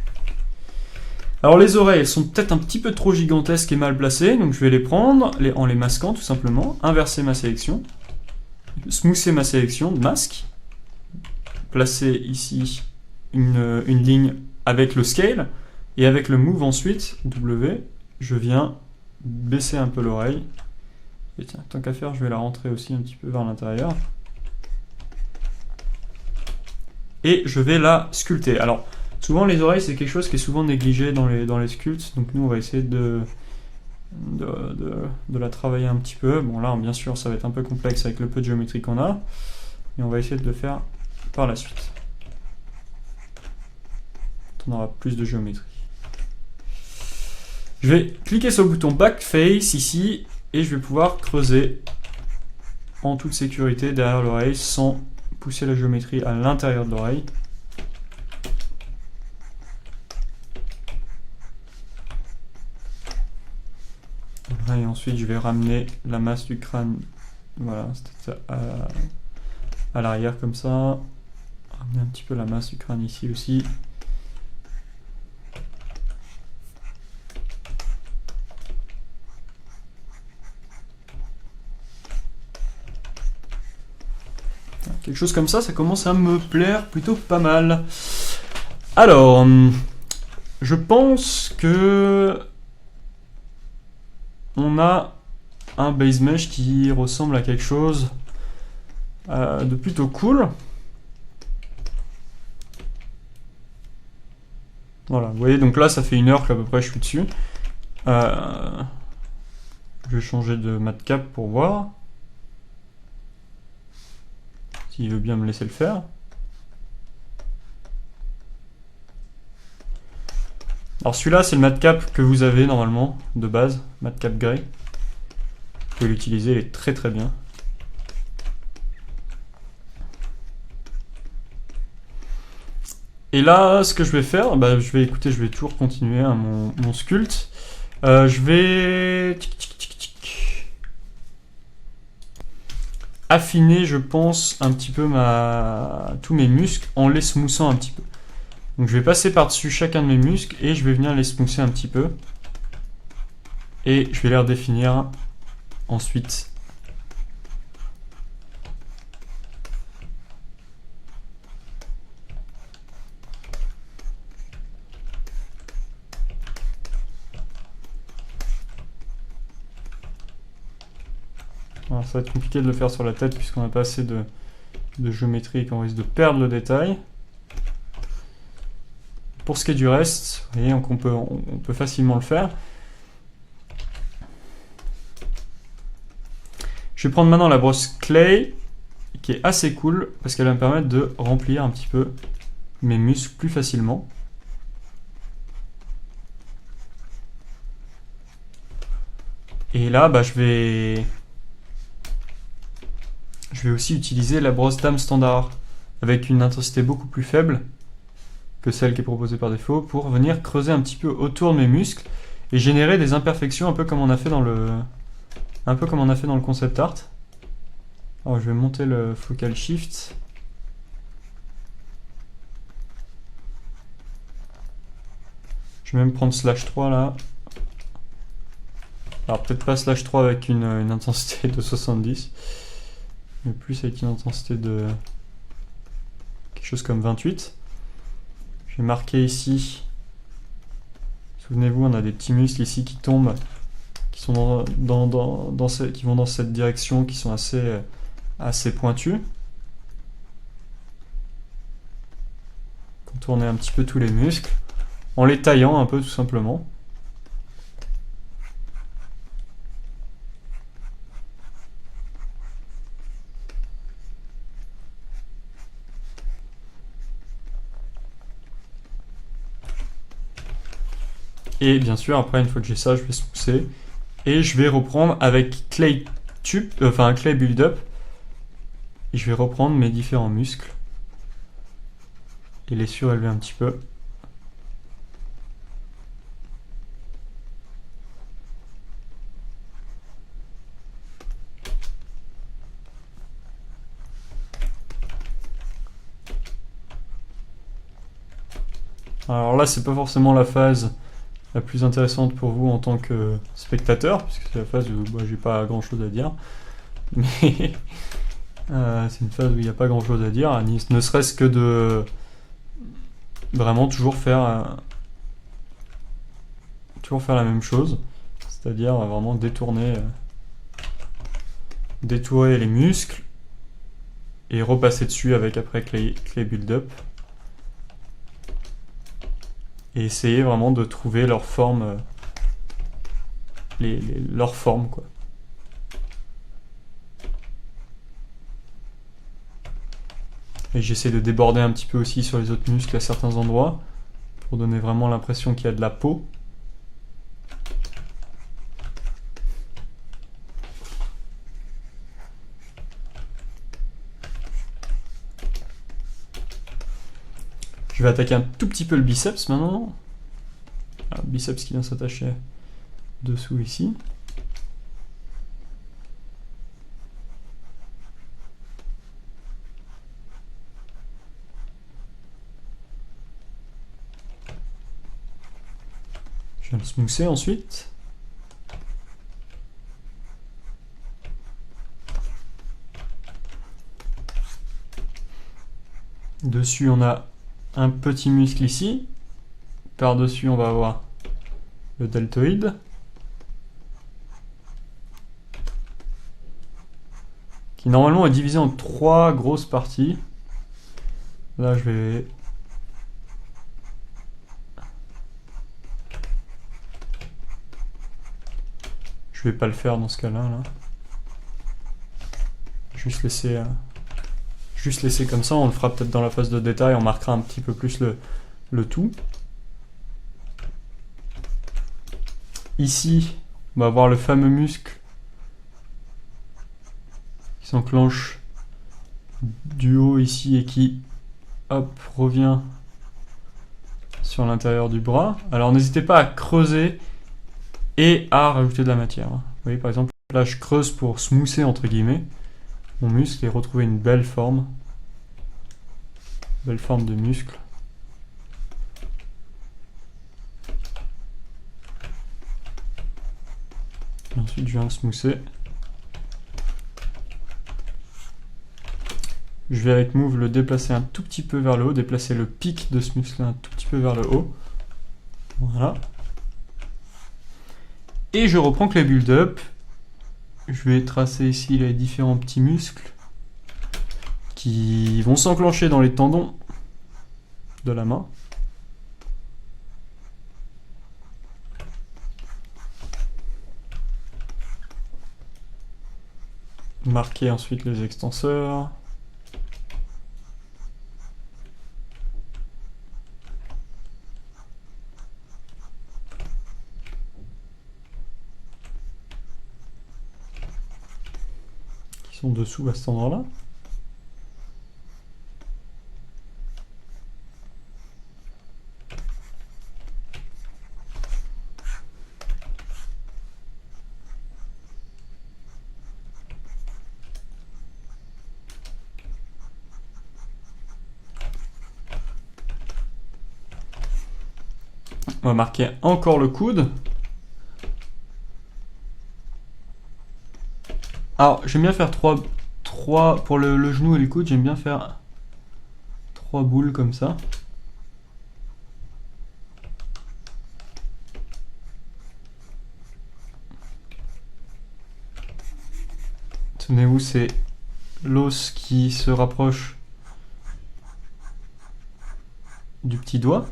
Alors les oreilles, elles sont peut-être un petit peu trop gigantesques et mal placées. Donc je vais les prendre en les masquant tout simplement. Inverser ma sélection. Smoother ma sélection de masque, placer ici une ligne avec le scale, et avec le move ensuite, W, je viens baisser un peu l'oreille, et tiens, tant qu'à faire, je vais la rentrer aussi un petit peu vers l'intérieur, et je vais la sculpter. Alors, souvent les oreilles, c'est quelque chose qui est souvent négligé dans les sculpts, donc nous on va essayer de la travailler un petit peu. Bon là bien sûr ça va être un peu complexe avec le peu de géométrie qu'on a, mais on va essayer de le faire par la suite. On aura plus de géométrie. Je vais cliquer sur le bouton Backface ici et je vais pouvoir creuser en toute sécurité derrière l'oreille sans pousser la géométrie à l'intérieur de l'oreille. Et ensuite je vais ramener la masse du crâne, voilà, à l'arrière comme ça. Ramener un petit peu la masse du crâne ici aussi. Quelque chose comme ça commence à me plaire plutôt pas mal. Alors, je pense que on a un base mesh qui ressemble à quelque chose de plutôt cool. Voilà, vous voyez, donc là ça fait 1 heure qu'à peu près je suis dessus. Je vais changer de matcap pour voir s'il veut bien me laisser le faire. Alors celui-là c'est le matcap que vous avez normalement de base, matcap gray. pouvez l'utiliser, il est très très bien. Et là, ce que je vais faire, je vais toujours continuer hein, mon sculpte. Je vais affiner, je pense, un petit peu tous mes muscles en les smoothant un petit peu. Donc je vais passer par-dessus chacun de mes muscles et je vais venir les smoother un petit peu. Et je vais les redéfinir ensuite. Alors ça va être compliqué de le faire sur la tête puisqu'on n'a pas assez de géométrie et qu'on risque de perdre le détail. Pour ce qui est du reste, vous voyez, on peut facilement le faire. Je vais prendre maintenant la brosse Clay, qui est assez cool, parce qu'elle va me permettre de remplir un petit peu mes muscles plus facilement. Et là, je vais aussi utiliser la brosse dame standard, avec une intensité beaucoup plus faible que celle qui est proposée par défaut, pour venir creuser un petit peu autour de mes muscles et générer des imperfections un peu comme on a fait dans le concept art. Alors je vais monter le focal shift. Je vais même prendre slash 3 là. Alors peut-être pas slash 3 avec une intensité de 70, mais plus avec une intensité de quelque chose comme 28. Je vais marquer ici, souvenez-vous, on a des petits muscles ici qui tombent, qui sont qui vont dans cette direction, qui sont assez pointus. Contourner un petit peu tous les muscles, en les taillant un peu tout simplement. Et bien sûr, après, une fois que j'ai ça, je vais smoother. Et je vais reprendre avec Clay Tube, Clay Build-Up. Et je vais reprendre mes différents muscles. Et les surélever un petit peu. Alors là, c'est pas forcément la phase la plus intéressante pour vous en tant que spectateur, puisque c'est la phase où j'ai pas grand chose à dire. Mais c'est une phase où il n'y a pas grand chose à dire, ne serait-ce que de vraiment toujours faire la même chose, c'est-à-dire vraiment détourer les muscles et repasser dessus avec après Clay Build-Up. Et essayer vraiment de trouver leur forme, leur forme quoi. Et j'essaie de déborder un petit peu aussi sur les autres muscles à certains endroits, pour donner vraiment l'impression qu'il y a de la peau. Je vais attaquer un tout petit peu le biceps maintenant. Alors, le biceps qui vient s'attacher dessous ici. Je viens le smoother ensuite. Dessus on a un petit muscle ici. Par-dessus, on va avoir le deltoïde. Qui normalement est divisé en 3 grosses parties. Là, je vais pas le faire dans ce cas-là. Là. Juste laisser comme ça, on le fera peut-être dans la phase de détail, on marquera un petit peu plus le tout. Ici, on va avoir le fameux muscle s'enclenche du haut ici et qui, hop, revient sur l'intérieur du bras. Alors n'hésitez pas à creuser et à rajouter de la matière. Vous voyez, par exemple, là je creuse pour smoother entre guillemets mon muscle et retrouver une belle forme de muscle. Et ensuite je viens le smoother. Je vais avec Move le déplacer un tout petit peu vers le haut, déplacer le pic de ce muscle un tout petit peu vers le haut. Voilà. Et je reprends que les build-up. Je vais tracer ici les différents petits muscles qui vont s'enclencher dans les tendons de la main. Marquer ensuite les extenseurs. Qui sont dessous à cet endroit-là. On va marquer encore le coude. Alors, j'aime bien faire 3 pour le genou et le coude, j'aime bien faire 3 boules comme ça. Tenez-vous, c'est l'os qui se rapproche du petit doigt.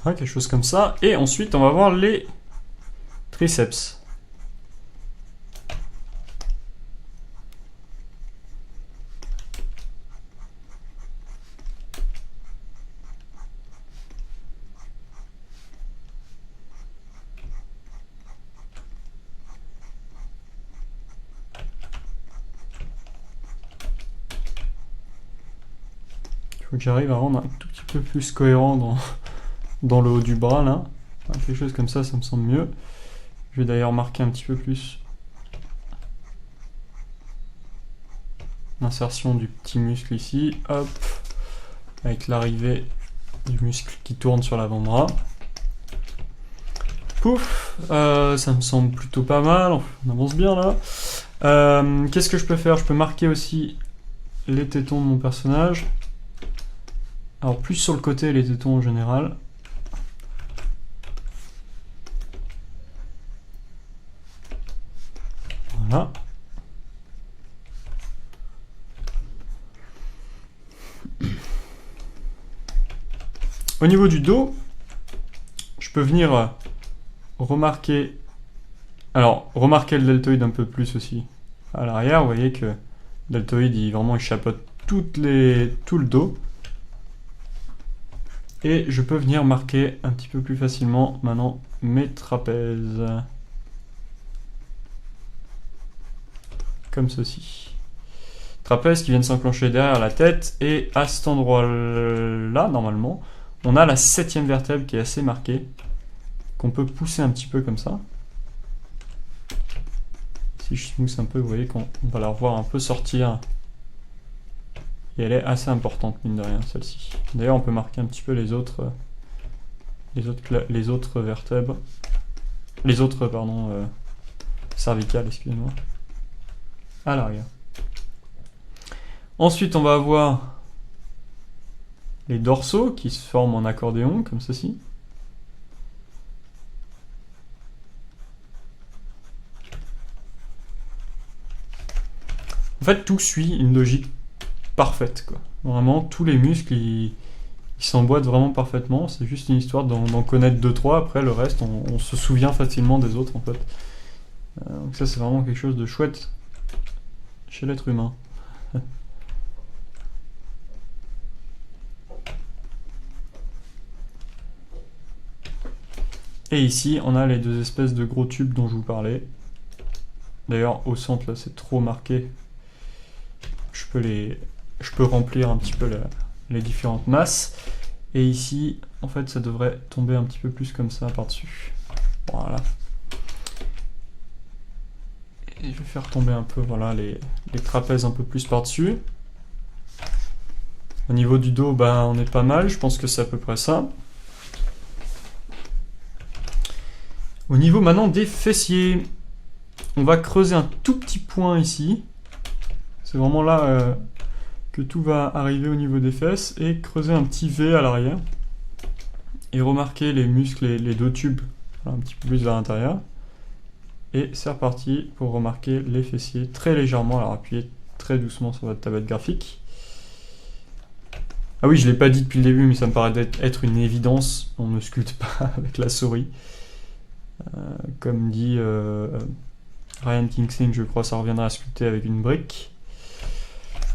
Ouais, quelque chose comme ça. Et ensuite, on va voir les triceps. Il faut que j'arrive à rendre un tout petit peu plus cohérent dans le haut du bras là. Enfin, quelque chose comme ça me semble mieux. Je vais d'ailleurs marquer un petit peu plus l'insertion du petit muscle ici, hop, avec l'arrivée du muscle qui tourne sur l'avant-bras. Pouf, ça me semble plutôt pas mal, on avance bien là. Qu'est-ce que je peux faire? Je peux marquer aussi les tétons de mon personnage. Alors plus sur le côté les tétons en général. Voilà. Au niveau du dos, je peux venir remarquer le deltoïde un peu plus aussi à l'arrière. Vous voyez que le deltoïde il chapeaute tout le dos. Et je peux venir marquer un petit peu plus facilement maintenant mes trapèzes. Comme ceci. Trapèzes qui viennent s'enclencher derrière la tête. Et à cet endroit-là, normalement, on a la 7e vertèbre qui est assez marquée. Qu'on peut pousser un petit peu comme ça. Si je smooth un peu, vous voyez qu'on va la revoir un peu sortir. Et elle est assez importante, mine de rien, celle-ci. D'ailleurs, on peut marquer un petit peu les autres vertèbres. Les autres, pardon, cervicales, excusez-moi. À l'arrière. Ensuite, on va avoir les dorsaux qui se forment en accordéon, comme ceci. En fait, tout suit une logique parfaite, quoi. Vraiment, tous les muscles, ils il s'emboîte vraiment parfaitement. C'est juste une histoire d'en connaître 2-3. Après, le reste, on se souvient facilement des autres, en fait. Donc ça, c'est vraiment quelque chose de chouette chez l'être humain. Et ici, on a les deux espèces de gros tubes dont je vous parlais. D'ailleurs, au centre, là, c'est trop marqué. Je peux remplir un petit peu les différentes masses. Et ici, en fait, ça devrait tomber un petit peu plus comme ça par-dessus. Voilà. Et je vais faire tomber un peu, voilà, les trapèzes un peu plus par-dessus. Au niveau du dos, ben, on est pas mal. Je pense que c'est à peu près ça. Au niveau maintenant des fessiers, on va creuser un tout petit point ici. C'est vraiment là que tout va arriver au niveau des fesses. Et creuser un petit V à l'arrière. Et remarquer les muscles et les deux tubes un petit peu plus vers l'intérieur. Et c'est reparti pour remarquer les fessiers très légèrement. Alors appuyez très doucement sur votre tablette graphique. Ah oui, je ne l'ai pas dit depuis le début, mais ça me paraît être une évidence. On ne sculpte pas avec la souris. Comme dit Ryan Kingsling, je crois, ça reviendra à sculpter avec une brique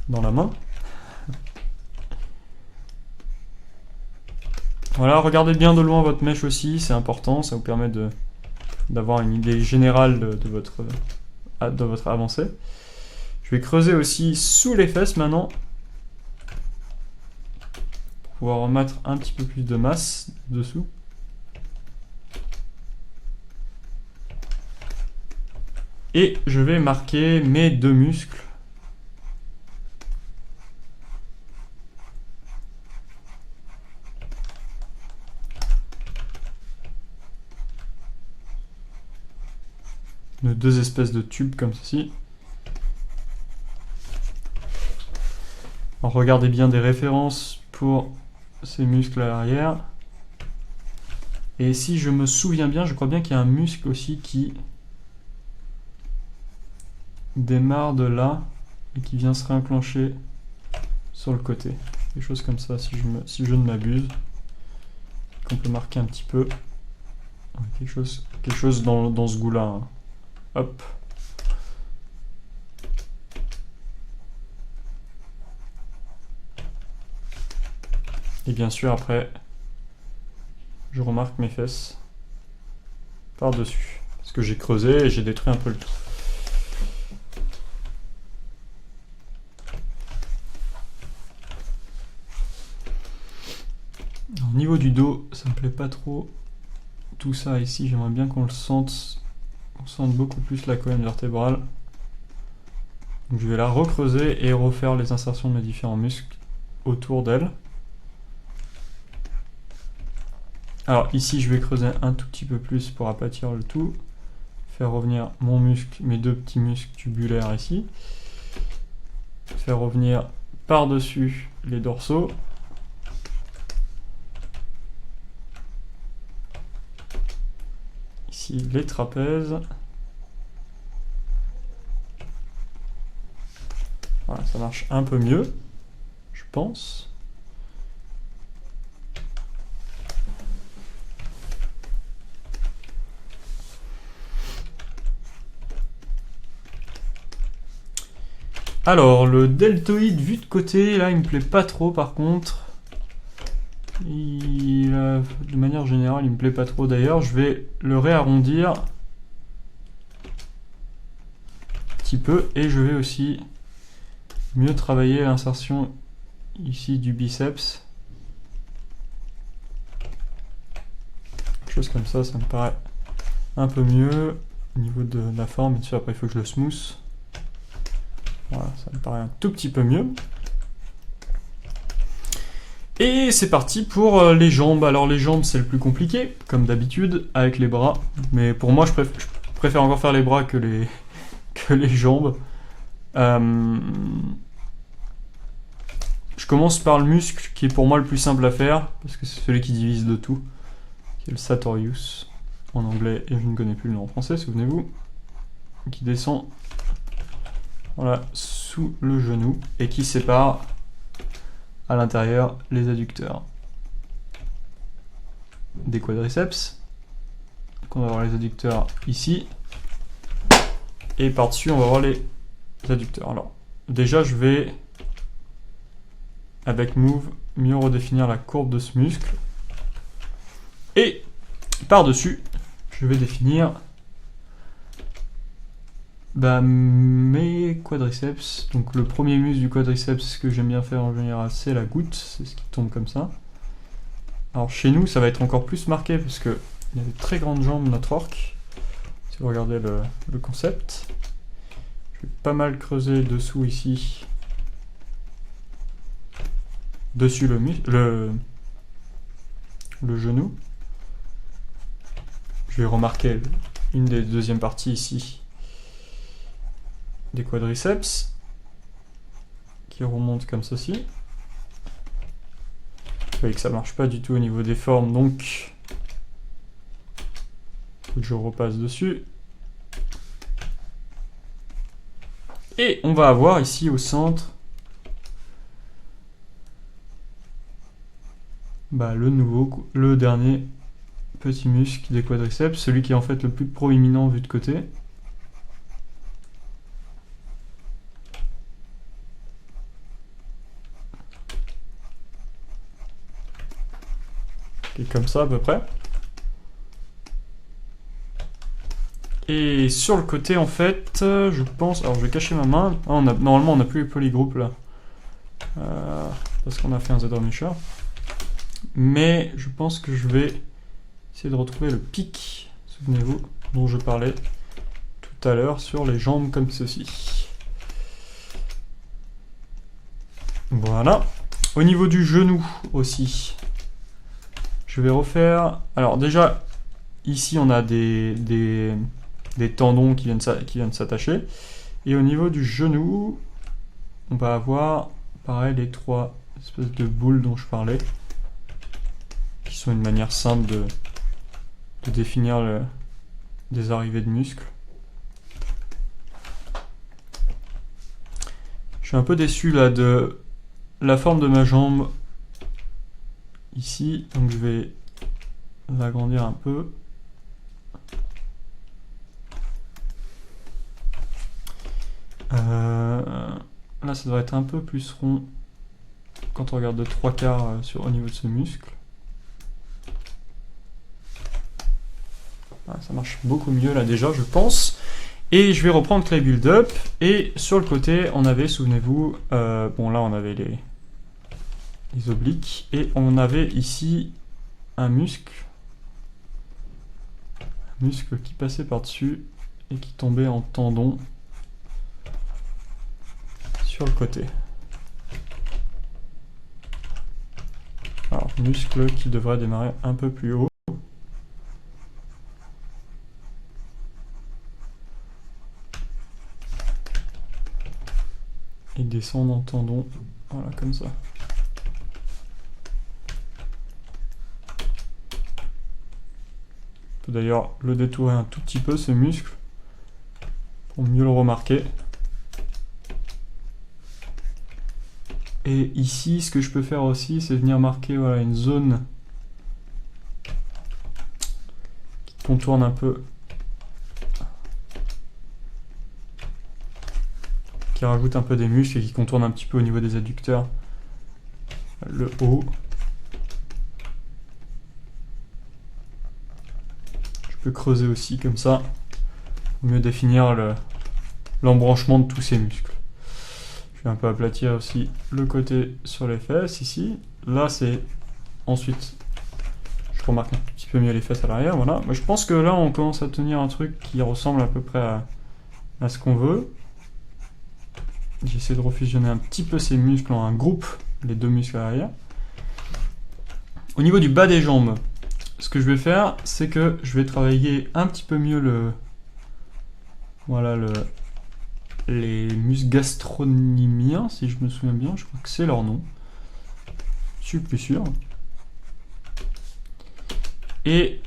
dans la main. Voilà, regardez bien de loin votre mèche aussi, c'est important, ça vous permet d'avoir une idée générale de votre avancée. Je vais creuser aussi sous les fesses maintenant, pour pouvoir remettre un petit peu plus de masse dessous. Et je vais marquer mes deux muscles. De deux espèces de tubes comme ceci. Alors regardez bien des références pour ces muscles à l'arrière. Et si je me souviens bien, je crois bien qu'il y a un muscle aussi qui démarre de là et qui vient se réenclencher sur le côté. Quelque chose comme ça, si je ne m'abuse. Qu'on peut marquer un petit peu. Quelque chose dans ce goût-là. Hein. Hop. Et bien sûr, après, je remarque mes fesses par-dessus. Parce que j'ai creusé et j'ai détruit un peu le tout. Au niveau du dos, ça me plaît pas trop. Tout ça ici, j'aimerais bien qu'on le sente. On sente beaucoup plus la colonne vertébrale. Donc je vais la recreuser et refaire les insertions de mes différents muscles autour d'elle. Alors ici, je vais creuser un tout petit peu plus pour aplatir le tout. Faire revenir mon muscle, mes deux petits muscles tubulaires ici. Faire revenir par-dessus les dorsaux. Ici, les trapèzes. Voilà, ça marche un peu mieux, je pense. Alors, le deltoïde vu de côté, là, il me plaît pas trop par contre. De manière générale, il me plaît pas trop d'ailleurs. Je vais le réarrondir un petit peu et je vais aussi mieux travailler l'insertion ici du biceps. Quelque chose comme ça me paraît un peu mieux au niveau de la forme. Bien sûr, après il faut que je le smooth. Voilà, ça me paraît un tout petit peu mieux. Et c'est parti pour les jambes. Alors les jambes, c'est le plus compliqué, comme d'habitude, avec les bras. Mais pour moi, je préfère encore faire les bras que les jambes. Je commence par le muscle, qui est pour moi le plus simple à faire, parce que c'est celui qui divise de tout, qui est le sartorius, en anglais, et je ne connais plus le nom en français, souvenez-vous, qui descend voilà, sous le genou, et qui sépare à l'intérieur les adducteurs. des quadriceps. Donc on va avoir les adducteurs ici. Et par-dessus, on va avoir les adducteurs. Alors, déjà, je vais, avec Move, mieux redéfinir la courbe de ce muscle. Et par-dessus, je vais définir mes quadriceps. Donc le premier muscle du quadriceps que j'aime bien faire en général, c'est la goutte. C'est ce qui tombe comme ça. Alors chez nous, ça va être encore plus marqué parce que il a de très grandes jambes, notre orc. Si vous regardez le concept. Je vais pas mal creuser dessous ici. Dessus le genou. Je vais remarquer une des deuxièmes parties ici des quadriceps qui remontent comme ceci. Vous voyez que ça marche pas du tout au niveau des formes, donc faut que je repasse dessus. Et on va avoir ici au centre le dernier petit muscle des quadriceps, celui qui est en fait le plus proéminent vu de côté. Et comme ça à peu près. Et sur le côté en fait, je pense... Alors je vais cacher ma main. Ah, normalement on n'a plus les polygroupes là. Parce qu'on a fait un Z-Musher. Mais je pense que je vais essayer de retrouver le pic, souvenez-vous, dont je parlais tout à l'heure sur les jambes comme ceci. Voilà. Au niveau du genou aussi, je vais refaire... Alors déjà, ici on a des tendons qui viennent s'attacher. Et au niveau du genou, on va avoir, pareil, les trois espèces de boules dont je parlais, qui sont une manière simple de définir des arrivées de muscles. Je suis un peu déçu là de la forme de ma jambe ici, donc je vais l'agrandir un peu. Là ça devrait être un peu plus rond quand on regarde de 3/4 au niveau de ce muscle. Ça marche beaucoup mieux là déjà je pense. Et je vais reprendre Clay Build Up. Et sur le côté on avait, souvenez-vous, bon là on avait les obliques. Et on avait ici un muscle qui passait par-dessus et qui tombait en tendon sur le côté. Alors muscle qui devrait démarrer un peu plus haut. Et descendre en tendon, voilà comme ça. On peut d'ailleurs le détourer un tout petit peu ce muscle pour mieux le remarquer. Et ici, ce que je peux faire aussi, c'est venir marquer voilà, une zone qui contourne un peu, qui rajoute un peu des muscles et qui contourne un petit peu au niveau des adducteurs le haut. Je peux creuser aussi comme ça pour mieux définir l'embranchement de tous ces muscles. Je vais un peu aplatir aussi le côté sur les fesses ici. Là c'est ensuite je remarque un petit peu mieux les fesses à l'arrière. Voilà. Mais je pense que là on commence à tenir un truc qui ressemble à peu près à ce qu'on veut. J'essaie de refusionner un petit peu ces muscles en un groupe, les deux muscles à l'arrière. Au niveau du bas des jambes, ce que je vais faire, c'est que je vais travailler un petit peu mieux les muscles gastrocnémiens, si je me souviens bien, je crois que c'est leur nom. Je suis plus sûr. Et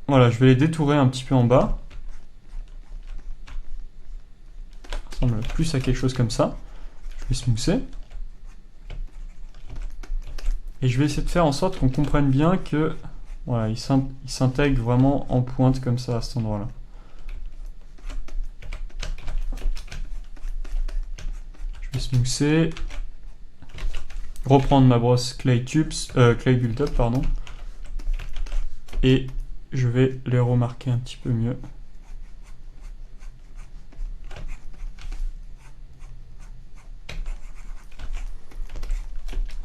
voilà, je vais les détourer un petit peu en bas. Ça ressemble plus à quelque chose comme ça. Je vais smoother. Et je vais essayer de faire en sorte qu'on comprenne bien que Voilà, il s'intègre vraiment en pointe comme ça à cet endroit-là. Je vais smoother. Reprendre ma brosse Clay Build-Up, pardon. Et je vais les remarquer un petit peu mieux.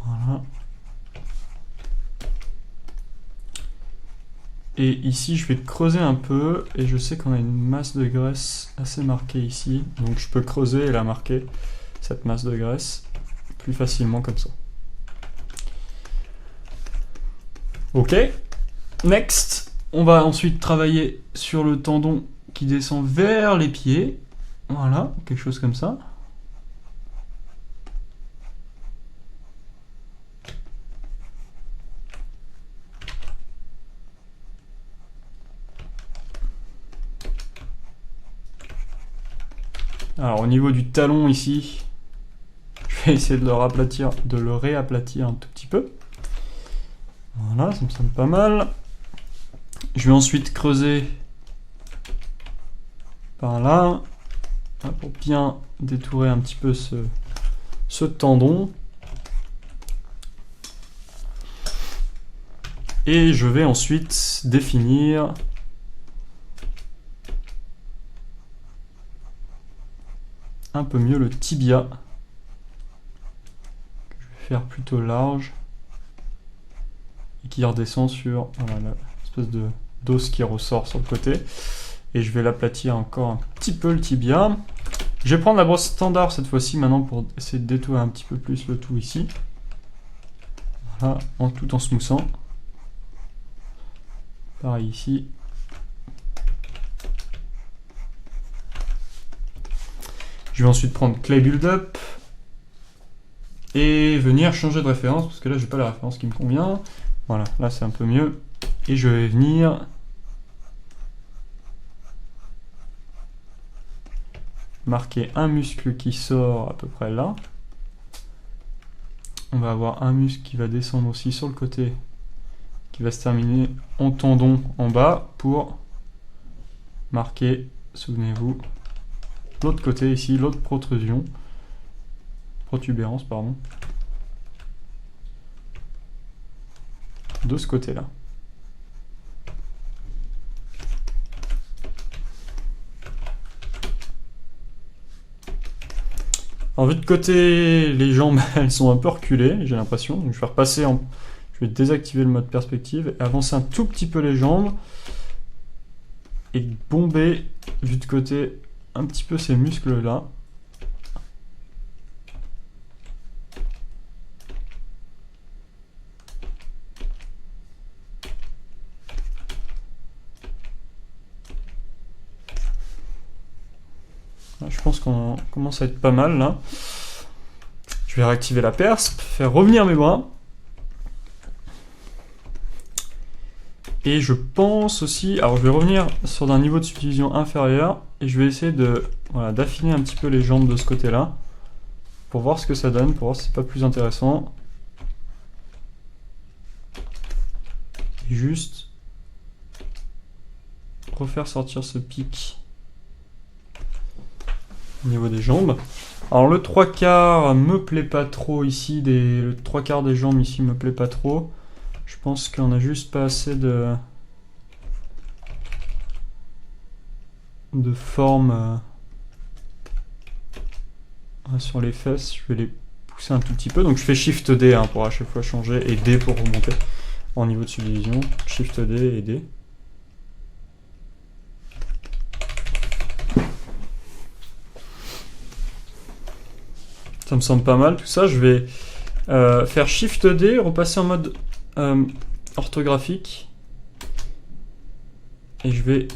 Voilà. Et ici, je vais creuser un peu, et je sais qu'on a une masse de graisse assez marquée ici, donc je peux creuser et la marquer, cette masse de graisse, plus facilement comme ça. Ok, next, on va ensuite travailler sur le tendon qui descend vers les pieds, voilà, quelque chose comme ça. Alors au niveau du talon ici, je vais essayer de le réaplatir un tout petit peu. Voilà, ça me semble pas mal. Je vais ensuite creuser par là, pour bien détourer un petit peu ce tendon. Et je vais ensuite définir un peu mieux le tibia, que je vais faire plutôt large et qui redescend sur voilà, l'espèce d'os qui ressort sur le côté, et je vais l'aplatir encore un petit peu le tibia. Je vais prendre la brosse standard cette fois-ci maintenant pour essayer de détourer un petit peu plus le tout ici, voilà, tout en smoothant. Pareil ici. Je vais ensuite prendre Clay Build-Up et venir changer de référence, parce que là j'ai pas la référence qui me convient. Voilà, là c'est un peu mieux. Et je vais venir marquer un muscle qui sort à peu près là. On va avoir un muscle qui va descendre aussi sur le côté, qui va se terminer en tendon en bas pour marquer, souvenez-vous, l'autre côté ici, l'autre protubérance, pardon, de ce côté-là. Alors vu de côté, les jambes elles sont un peu reculées, j'ai l'impression, donc je vais repasser je vais désactiver le mode perspective et avancer un tout petit peu les jambes et bomber vu de côté un petit peu ces muscles là. Je pense qu'on commence à être pas mal là. Je vais réactiver la persp, faire revenir mes bras. Et je pense aussi, alors je vais revenir sur un niveau de subdivision inférieur et je vais essayer d'affiner un petit peu les jambes de ce côté-là pour voir ce que ça donne, pour voir si c'est pas plus intéressant. Et juste refaire sortir ce pic au niveau des jambes. Alors le 3/4 me plaît pas trop ici, le 3/4 des jambes ici me plaît pas trop. Je pense qu'on a juste pas assez de forme sur les fesses. Je vais les pousser un tout petit peu. Donc je fais Shift D pour à chaque fois changer et D pour remonter en niveau de subdivision. Shift D et D. Ça me semble pas mal tout ça. Je vais faire Shift D, repasser en mode orthographique et je vais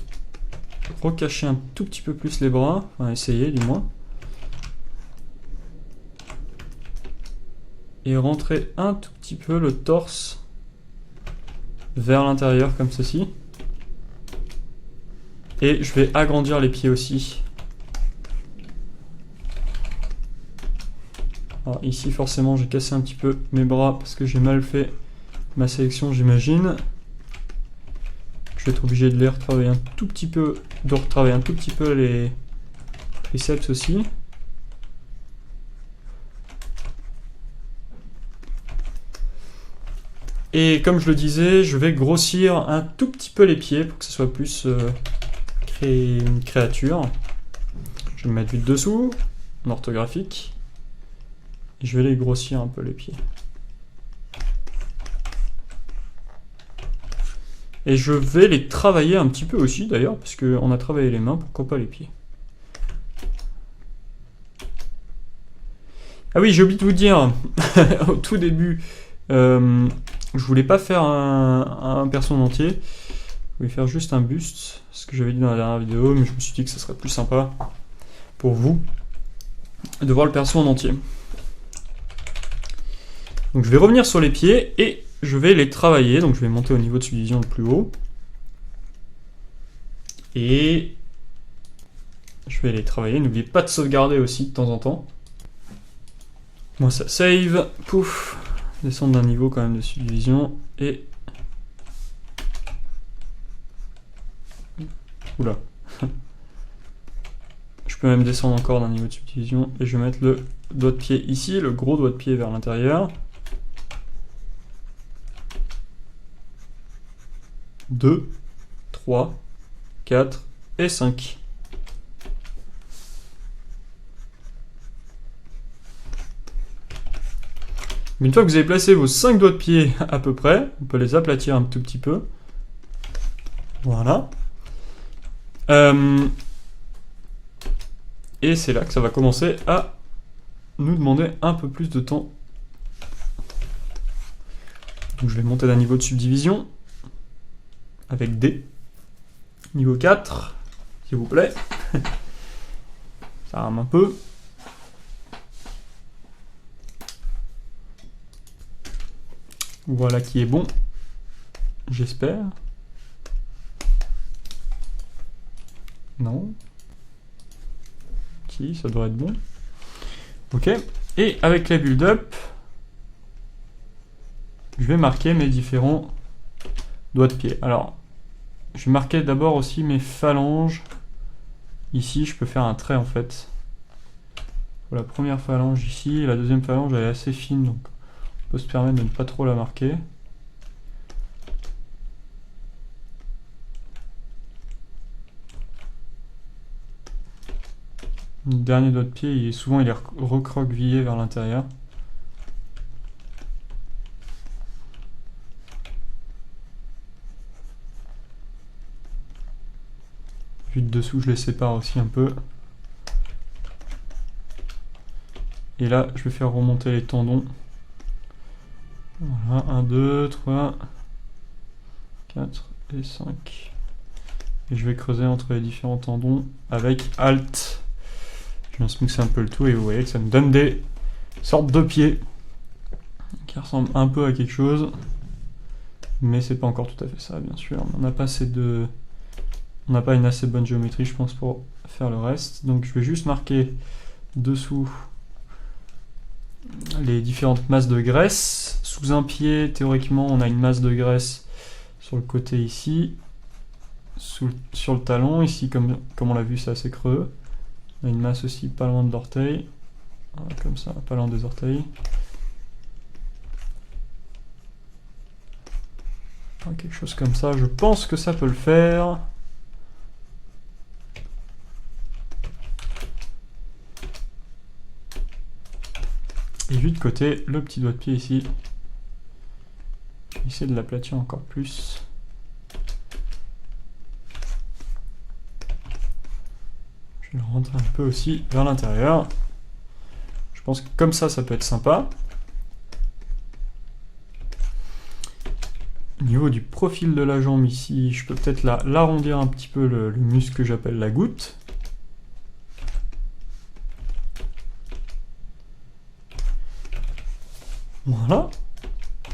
recacher un tout petit peu plus les bras, enfin essayer du moins, et rentrer un tout petit peu le torse vers l'intérieur comme ceci, et je vais agrandir les pieds aussi. Alors ici forcément j'ai cassé un petit peu mes bras parce que j'ai mal fait ma sélection, j'imagine. Je vais être obligé de les retravailler un tout petit peu, les triceps aussi. Et comme je le disais, je vais grossir un tout petit peu les pieds pour que ce soit plus créer une créature. Je vais me mettre du dessous, en orthographique. Et je vais les grossir un peu les pieds. Et je vais les travailler un petit peu aussi d'ailleurs, parce qu'on a travaillé les mains, pourquoi pas les pieds. Ah oui, j'ai oublié de vous dire, au tout début, je voulais pas faire un perso en entier, je voulais faire juste un buste, ce que j'avais dit dans la dernière vidéo, mais je me suis dit que ce serait plus sympa pour vous de voir le perso en entier. Donc je vais revenir sur les pieds et je vais les travailler, donc je vais monter au niveau de subdivision le plus haut. Et je vais les travailler, n'oubliez pas de sauvegarder aussi de temps en temps. Moi ça save, pouf, descendre d'un niveau quand même de subdivision et... Oula. Je peux même descendre encore d'un niveau de subdivision et je vais mettre le doigt de pied ici, le gros doigt de pied vers l'intérieur. 2, 3, 4 et 5. Une fois que vous avez placé vos 5 doigts de pied à peu près, on peut les aplatir un tout petit peu. Voilà. Et c'est là que ça va commencer à nous demander un peu plus de temps. Donc je vais monter d'un niveau de subdivision avec D. Niveau 4, s'il vous plaît. Ça rame un peu. Voilà qui est bon. J'espère. Non. Si, ça devrait être bon. Ok. Et avec les build-up, je vais marquer mes différents doigts de pied. Alors, je vais marquer d'abord aussi mes phalanges. Ici, je peux faire un trait en fait. Pour la première phalange ici, la deuxième phalange elle est assez fine, donc on peut se permettre de ne pas trop la marquer. Le dernier doigt de pied, souvent il est recroquevillé vers l'intérieur. Vu de dessous, je les sépare aussi un peu. Et là, je vais faire remonter les tendons. Voilà, 1, 2, 3, 4 et 5. Et je vais creuser entre les différents tendons avec Alt. Je viens smooxer un peu le tout et vous voyez que ça me donne des sortes de pieds qui ressemblent un peu à quelque chose. Mais c'est pas encore tout à fait ça, bien sûr. On n'a pas assez de... On n'a pas une assez bonne géométrie, je pense, pour faire le reste. Donc je vais juste marquer dessous les différentes masses de graisse. Sous un pied, théoriquement, on a une masse de graisse sur le côté ici. Sur le talon, ici, comme on l'a vu, c'est assez creux. On a une masse aussi pas loin de l'orteil. Voilà, comme ça, pas loin des orteils. Voilà, quelque chose comme ça, je pense que ça peut le faire. Et juste de côté, le petit doigt de pied ici. Je vais essayer de l'aplatir encore plus. Je vais le rentrer un peu aussi vers l'intérieur. Je pense que comme ça peut être sympa. Au niveau du profil de la jambe ici, je peux peut-être l'arrondir un petit peu le muscle que j'appelle la goutte. Voilà.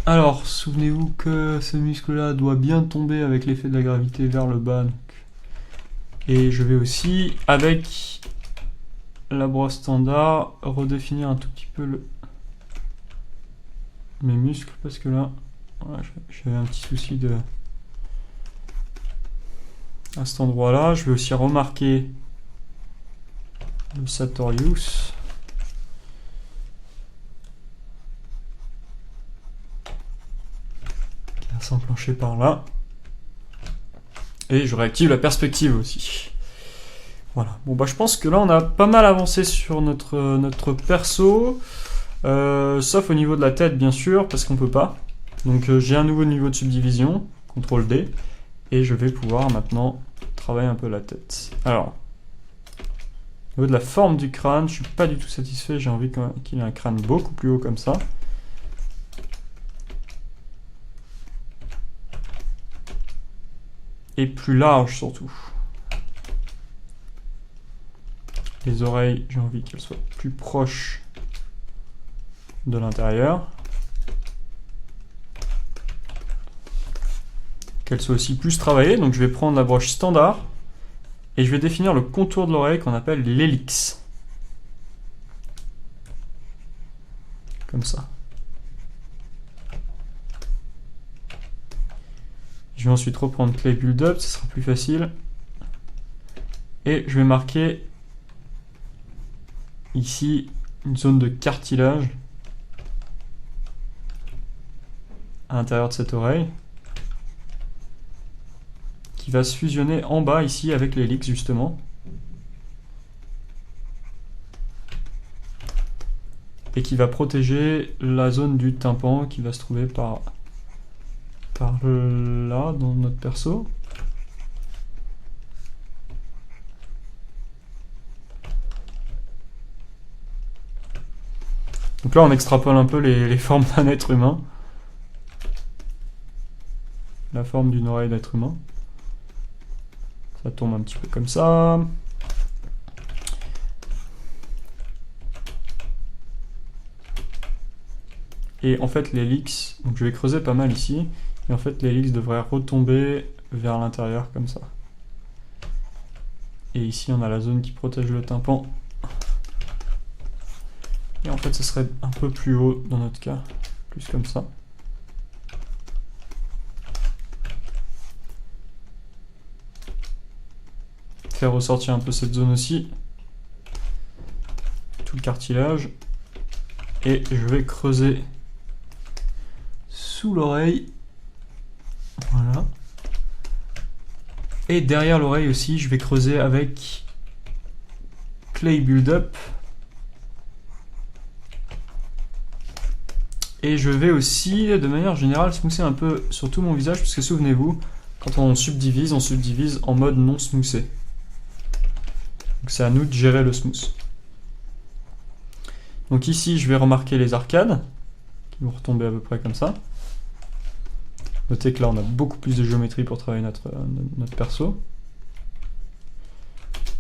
Alors, souvenez-vous que ce muscle-là doit bien tomber avec l'effet de la gravité vers le bas. Donc. Et je vais aussi, avec la brosse standard, redéfinir un tout petit peu mes muscles, parce que là, voilà, j'avais un petit souci à cet endroit-là. Je vais aussi remarquer le Sartorius. Qui va s'enclencher par là. Et je réactive la perspective aussi. Voilà. Bon, bah, je pense que là, on a pas mal avancé sur notre perso. Sauf au niveau de la tête, bien sûr, parce qu'on peut pas. Donc, j'ai un nouveau niveau de subdivision. CTRL D. Et je vais pouvoir maintenant travailler un peu la tête. Alors, au niveau de la forme du crâne, je suis pas du tout satisfait. J'ai envie qu'il ait un crâne beaucoup plus haut comme ça. Et plus large surtout. Les oreilles, j'ai envie qu'elles soient plus proches de l'intérieur. Qu'elles soient aussi plus travaillées. Donc je vais prendre la broche standard et je vais définir le contour de l'oreille qu'on appelle l'hélix. Comme ça. Je vais ensuite reprendre Clay Build-Up, ce sera plus facile. Et je vais marquer ici une zone de cartilage à l'intérieur de cette oreille qui va se fusionner en bas ici avec l'hélix justement. Et qui va protéger la zone du tympan qui va se trouver par là dans notre perso. Donc là on extrapole un peu les formes d'un être humain. La forme d'une oreille d'être humain. Ça tombe un petit peu comme ça. Et en fait l'hélix, donc je vais creuser pas mal ici. Et en fait, l'hélix devrait retomber vers l'intérieur comme ça. Et ici, on a la zone qui protège le tympan. Et en fait, ce serait un peu plus haut dans notre cas. Plus comme ça. Faire ressortir un peu cette zone aussi. Tout le cartilage. Et je vais creuser sous l'oreille. Voilà. Et derrière l'oreille aussi, je vais creuser avec Clay Build-Up. Et je vais aussi, de manière générale, smoother un peu sur tout mon visage, puisque souvenez-vous, quand on subdivise en mode non smoothé. Donc c'est à nous de gérer le smooth. Donc ici, je vais remarquer les arcades, qui vont retomber à peu près comme ça. Notez que là, on a beaucoup plus de géométrie pour travailler notre perso.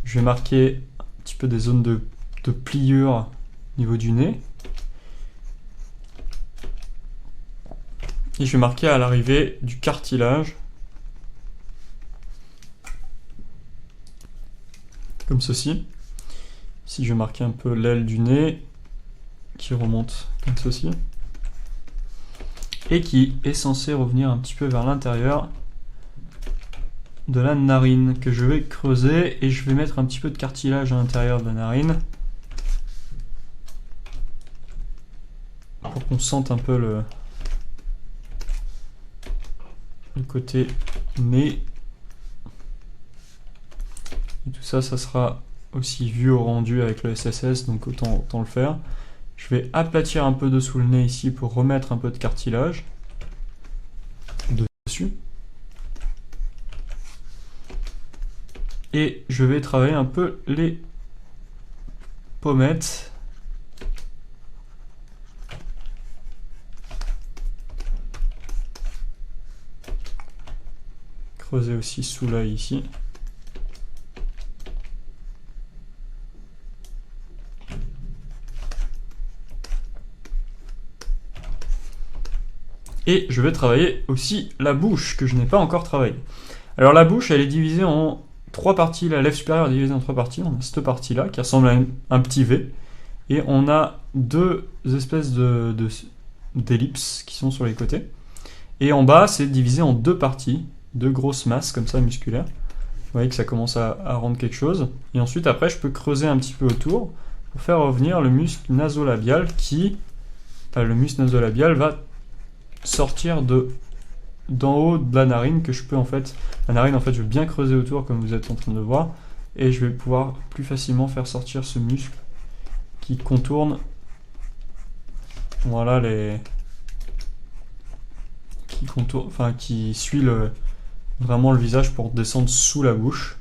Je vais marquer un petit peu des zones de pliure au niveau du nez. Et je vais marquer à l'arrivée du cartilage. Comme ceci. Ici, je vais marquer un peu l'aile du nez qui remonte comme ceci. Et qui est censé revenir un petit peu vers l'intérieur de la narine que je vais creuser et je vais mettre un petit peu de cartilage à l'intérieur de la narine pour qu'on sente un peu le côté nez. Et tout ça, ça sera aussi vu au rendu avec le SSS, donc autant le faire. Je vais aplatir un peu dessous le nez ici pour remettre un peu de cartilage dessus. Et je vais travailler un peu les pommettes. Creuser aussi sous l'œil ici. Et je vais travailler aussi la bouche, que je n'ai pas encore travaillé. Alors la bouche, elle est divisée en 3 parties. La lèvre supérieure est divisée en 3 parties. On a cette partie-là, qui ressemble à un petit V. Et on a 2 espèces d'ellipses qui sont sur les côtés. Et en bas, c'est divisé en 2 parties, 2 grosses masses, comme ça, musculaires. Vous voyez que ça commence à rendre quelque chose. Et ensuite, après, je peux creuser un petit peu autour pour faire revenir le muscle nasolabial le muscle nasolabial va sortir d'en haut de la narine que je peux en fait... La narine, en fait, je vais bien creuser autour comme vous êtes en train de le voir. Et je vais pouvoir plus facilement faire sortir ce muscle qui contourne... Voilà qui suit vraiment le visage pour descendre sous la bouche.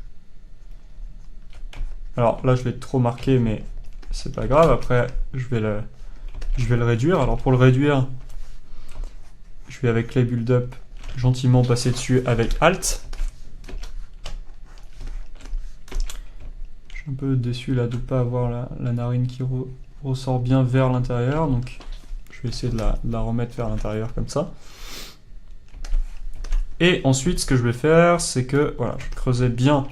Alors là je l'ai trop marqué mais c'est pas grave, après je vais le réduire. Alors pour le réduire, je vais avec les build-up gentiment passer dessus avec Alt. Je suis un peu déçu là de ne pas avoir la narine qui ressort bien vers l'intérieur, donc je vais essayer de la remettre vers l'intérieur comme ça. Et ensuite, ce que je vais faire, c'est que voilà, je creusais bien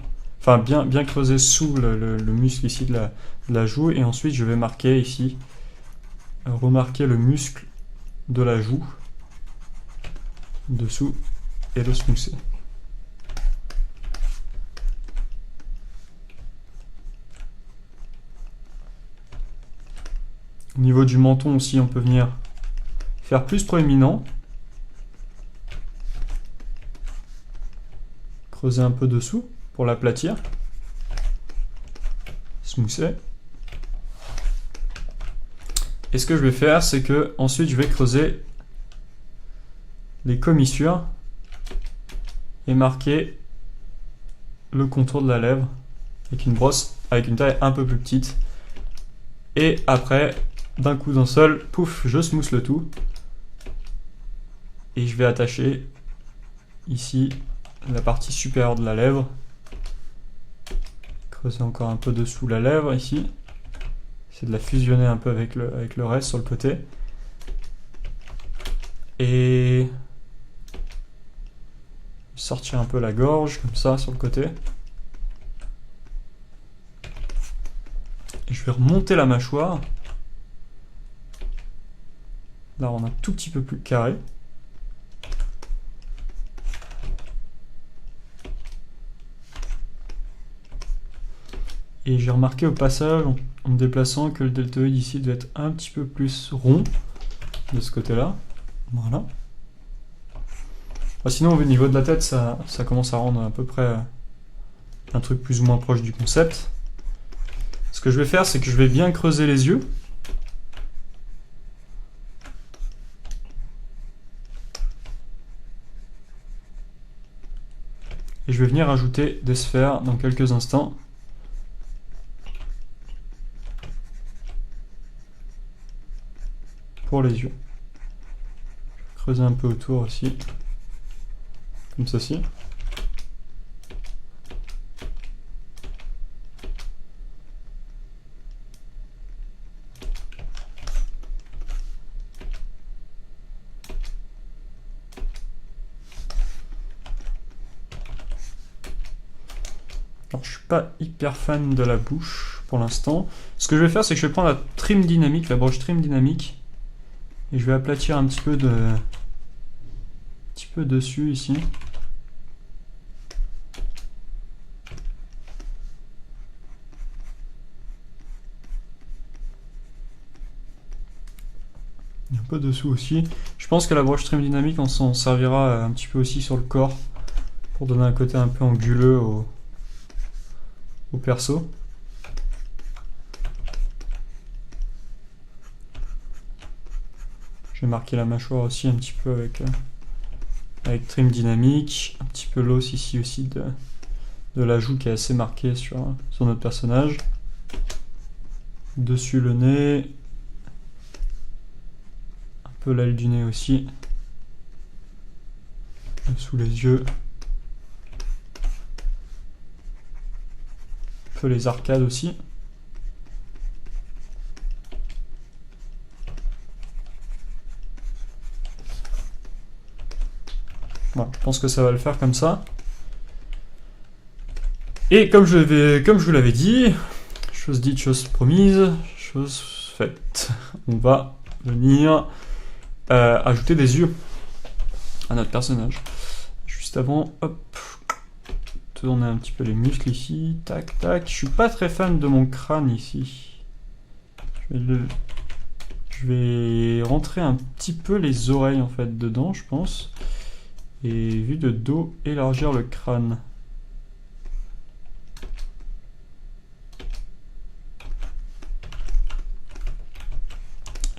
creuser sous le muscle ici de la joue, et ensuite je vais marquer ici, remarquer le muscle de la joue dessous et le smousser. Au niveau du menton aussi, on peut venir faire plus proéminent. Creuser un peu dessous pour l'aplatir. Smousser. Et ce que je vais faire, c'est que ensuite je vais creuser les commissures et marquer le contour de la lèvre avec une brosse avec une taille un peu plus petite. Et après, d'un coup d'un seul, pouf, je smooth le tout. Et je vais attacher ici la partie supérieure de la lèvre. Creuser encore un peu dessous la lèvre ici. C'est de la fusionner un peu avec le reste sur le côté. Et sortir un peu la gorge comme ça sur le côté. Et je vais remonter la mâchoire. Là on a un tout petit peu plus carré. Et j'ai remarqué au passage, en me déplaçant, que le deltoïde ici doit être un petit peu plus rond de ce côté-là. Voilà. Sinon, au niveau de la tête, ça commence à rendre à peu près un truc plus ou moins proche du concept. Ce que je vais faire, c'est que je vais bien creuser les yeux. Et je vais venir ajouter des sphères dans quelques instants. Pour les yeux. Je vais creuser un peu autour aussi. Comme ceci. Alors, je suis pas hyper fan de la bouche pour l'instant. Ce que je vais faire, c'est que je vais prendre la trim dynamique, la broche trim dynamique, et je vais aplatir un petit peu dessus ici. Un peu dessous aussi. Je pense que la broche trim dynamique, on s'en servira un petit peu aussi sur le corps pour donner un côté un peu anguleux au perso. Je vais marquer la mâchoire aussi un petit peu avec trim dynamique, un petit peu l'os ici aussi de la joue qui est assez marquée sur notre personnage. Dessus le nez, un peu l'aile du nez aussi, sous les yeux, un peu les arcades aussi. Voilà, je pense que ça va le faire comme ça. Et comme je vous l'avais dit, chose dite, chose promise, chose faite. On va venir ajouter des yeux à notre personnage. Juste avant, hop, tourner un petit peu les muscles ici. Tac, tac. Je suis pas très fan de mon crâne ici. Je vais rentrer un petit peu les oreilles en fait dedans, je pense. Et vu de dos, élargir le crâne.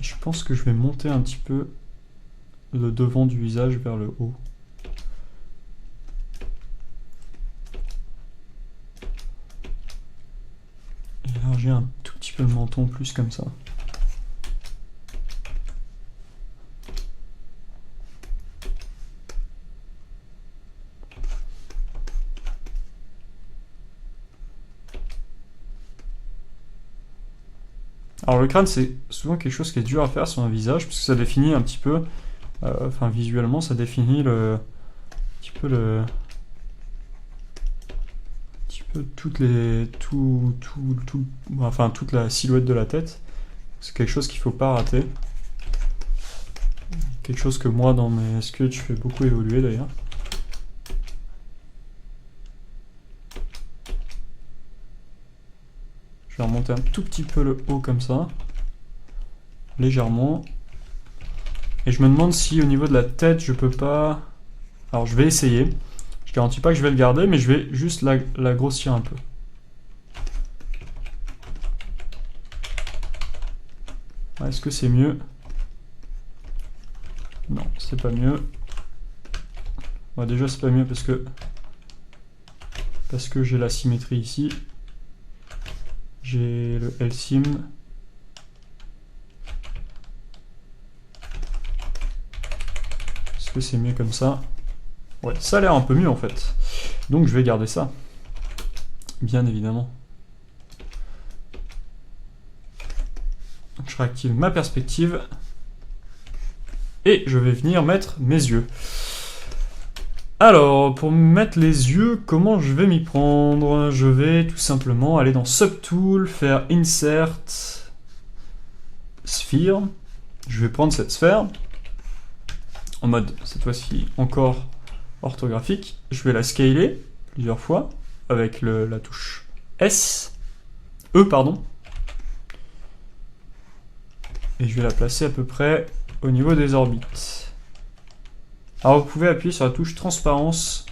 Je pense que je vais monter un petit peu le devant du visage vers le haut. Élargir un tout petit peu le menton plus comme ça. Alors le crâne, c'est souvent quelque chose qui est dur à faire sur un visage, parce que ça définit un petit peu, enfin visuellement, ça définit un petit peu toute la silhouette de la tête. C'est quelque chose qu'il faut pas rater. Quelque chose que moi, dans mes sketchs, je fais beaucoup évoluer d'ailleurs. Je vais remonter un tout petit peu le haut comme ça, légèrement. Et je me demande si au niveau de la tête, je peux pas... Alors je vais essayer. Je garantis pas que je vais le garder, mais je vais juste la grossir un peu. Ouais, est-ce que c'est mieux? Non, c'est pas mieux. Bon, déjà c'est pas mieux parce que j'ai la symétrie ici. J'ai le L-sim. Est-ce que c'est mieux comme ça? Ouais, ça a l'air un peu mieux en fait. Donc je vais garder ça. Bien évidemment. Donc, je réactive ma perspective. Et je vais venir mettre mes yeux. Alors, pour mettre les yeux, comment je vais m'y prendre? Je vais tout simplement aller dans Subtool, faire Insert, Sphere. Je vais prendre cette sphère, en mode, cette fois-ci, encore orthographique. Je vais la scaler plusieurs fois, avec la touche E, et je vais la placer à peu près au niveau des orbites. Alors vous pouvez appuyer sur la touche transparence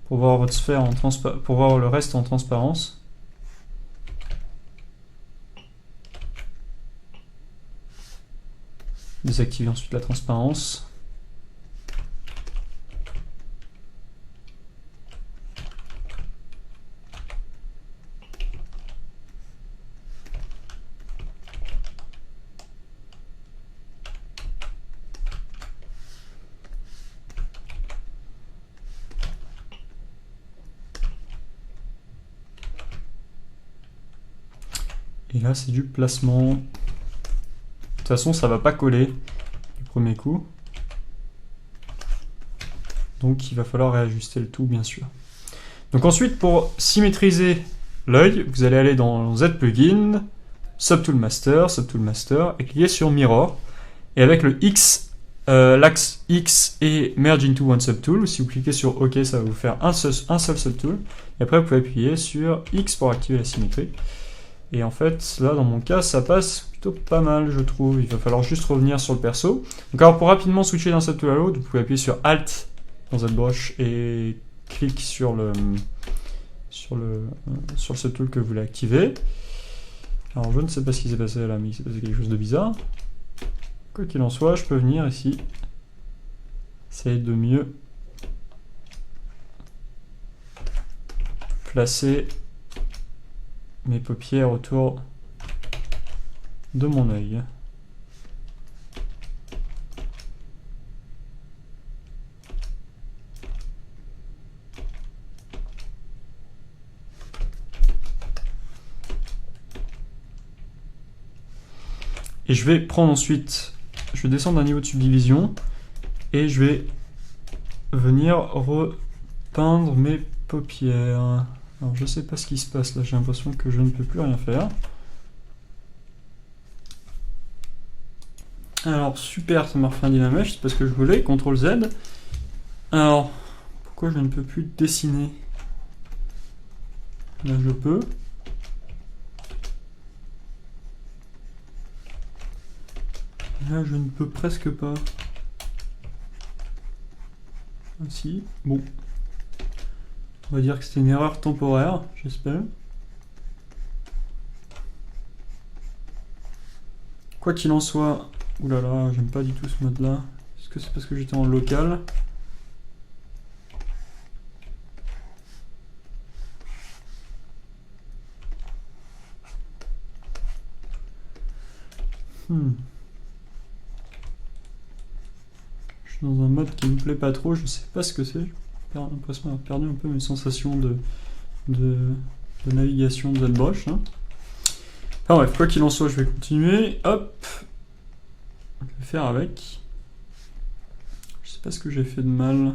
pour voir votre sphère pour voir le reste en transparence. Désactivez ensuite la transparence. Et là, c'est du placement. De toute façon, ça va pas coller du premier coup. Donc, il va falloir réajuster le tout, bien sûr. Donc ensuite, pour symétriser l'œil, vous allez aller dans Z-Plugin, Subtool Master, et cliquer sur Mirror. Et avec le X, l'axe X et Merge into One Subtool, si vous cliquez sur OK, ça va vous faire un seul Subtool. Et après, vous pouvez appuyer sur X pour activer la symétrie. Et en fait, là, dans mon cas, ça passe plutôt pas mal, je trouve. Il va falloir juste revenir sur le perso. Donc alors, pour rapidement switcher d'un Subtool à l'autre, vous pouvez appuyer sur Alt dans ZBrush et clique sur le Subtool que vous voulez activer. Alors, je ne sais pas ce qui s'est passé là, mais il s'est passé quelque chose de bizarre. Quoi qu'il en soit, je peux venir ici, essayer de mieux placer mes paupières autour de mon œil. Et je vais prendre ensuite, je vais descendre d'un niveau de subdivision et je vais venir repeindre mes paupières. Alors je sais pas ce qui se passe là, j'ai l'impression que je ne peux plus rien faire. Alors super, ça m'a refait un dynamèche, c'est parce que je voulais, CTRL Z. Alors, pourquoi je ne peux plus dessiner? Là je peux. Là je ne peux presque pas. Si, bon. On va dire que c'était une erreur temporaire, j'espère. Quoi qu'il en soit, oulala, j'aime pas du tout ce mode là. Est-ce que c'est parce que j'étais en local? Je suis dans un mode qui me plaît pas trop, je sais pas ce que c'est. J'ai l'impression d'avoir perdu un peu mes sensations de navigation de ZBrush. Hein. Enfin bref, quoi qu'il en soit, je vais continuer. Hop, je vais faire avec. Je sais pas ce que j'ai fait de mal. J'ai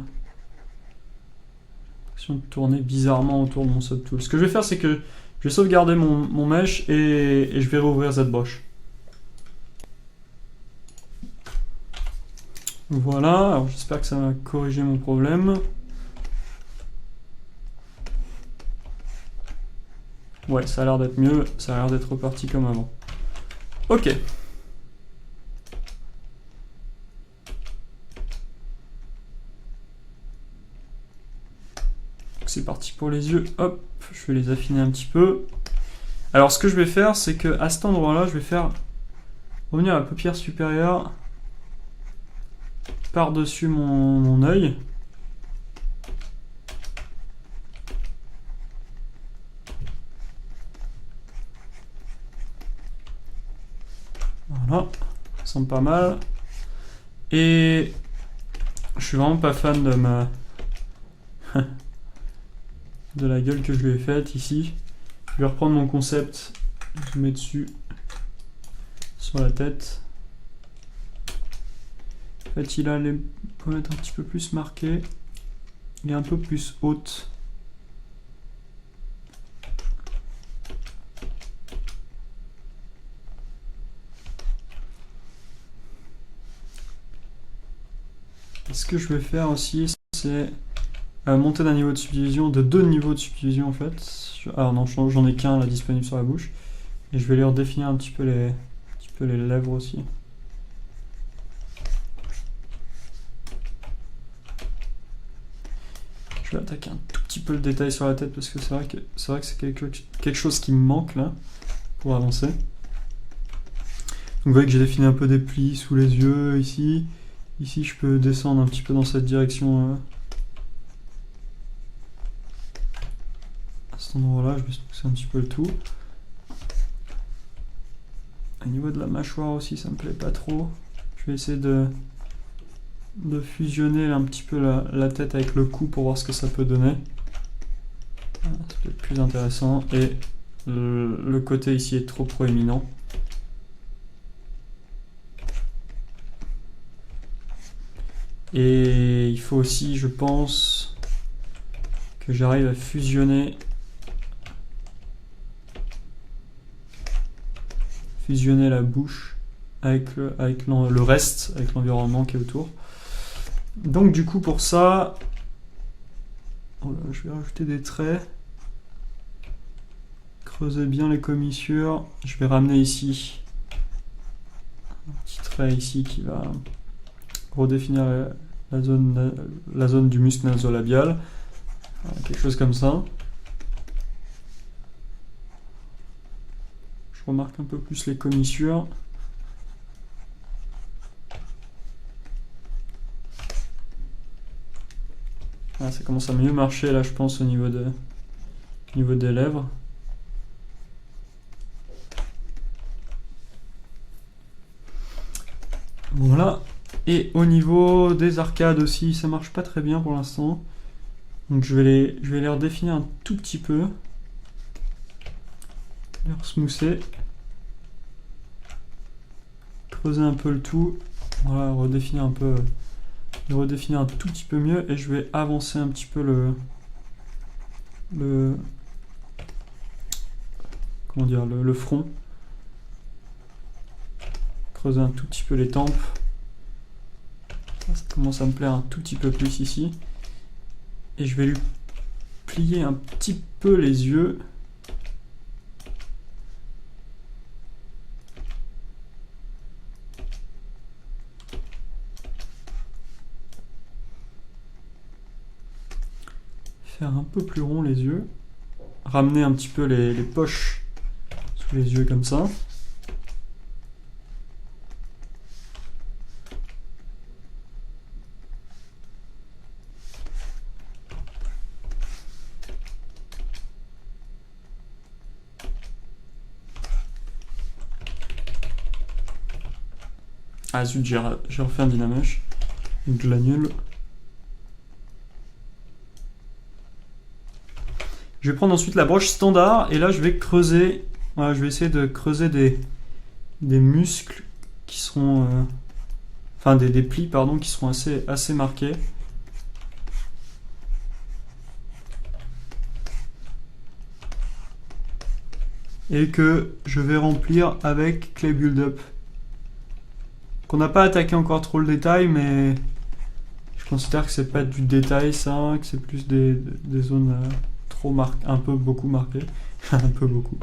l'impression de tourner bizarrement autour de mon subtool. Ce que je vais faire, c'est que je vais sauvegarder mon mesh et je vais rouvrir ZBrush. Voilà, alors j'espère que ça va corriger mon problème. Ouais, ça a l'air d'être mieux, ça a l'air d'être reparti comme avant. Ok. C'est parti pour les yeux, hop, je vais les affiner un petit peu. Alors ce que je vais faire, c'est que à cet endroit-là, je vais faire revenir la paupière supérieure par-dessus mon œil. Voilà, ça semble pas mal. Et je suis vraiment pas fan de ma de la gueule que je lui ai faite ici. Je vais reprendre mon concept, je mets dessus sur la tête. En fait, il a les pommettes un petit peu plus marquées. Il est un peu plus haute. Et ce que je vais faire aussi, c'est monter d'un niveau de subdivision, de 2 niveaux de subdivision en fait. Alors non, j'en ai qu'un là disponible sur la bouche. Et je vais lui redéfinir un petit peu les lèvres aussi. Je vais attaquer un tout petit peu le détail sur la tête parce que c'est vrai que c'est quelque chose qui me manque là pour avancer. Donc vous voyez que j'ai défini un peu des plis sous les yeux ici. Ici je peux descendre un petit peu dans cette direction. À cet endroit là, je vais pousser un petit peu le tout. Au niveau de la mâchoire aussi, ça me plaît pas trop. Je vais essayer de fusionner un petit peu la tête avec le cou pour voir ce que ça peut donner. C'est peut-être plus intéressant. Et le côté ici est trop proéminent. Et il faut aussi, je pense, que j'arrive à fusionner la bouche avec le reste, avec l'environnement qui est autour. Donc du coup pour ça, je vais rajouter des traits, creuser bien les commissures, je vais ramener ici un petit trait ici qui va redéfinir la zone du muscle nasolabial, quelque chose comme ça. Je remarque un peu plus les commissures. Ah, ça commence à mieux marcher là, je pense, au niveau des lèvres. Voilà. Et au niveau des arcades aussi, ça marche pas très bien pour l'instant. Donc je vais les redéfinir un tout petit peu. Les resmousser. Creuser un peu le tout. Voilà, redéfinir un peu. Redéfinir un tout petit peu mieux et je vais avancer un petit peu le front, creuser un tout petit peu les tempes. Ça commence à me plaire un tout petit peu plus ici et je vais lui plier un petit peu les yeux faire un peu plus rond les yeux. Ramener un petit peu les poches sous les yeux comme ça. Ah zut, j'ai refait un Dynamesh. Une glanule. Je vais prendre ensuite la broche standard et là je vais creuser. Voilà, je vais essayer de creuser des muscles qui seront. Enfin des plis pardon qui seront assez marqués. Et que je vais remplir avec Clay Build-Up. On n'a pas attaqué encore trop le détail, mais je considère que c'est pas du détail ça, que c'est plus des zones trop marquées, un peu beaucoup marquées, un peu beaucoup,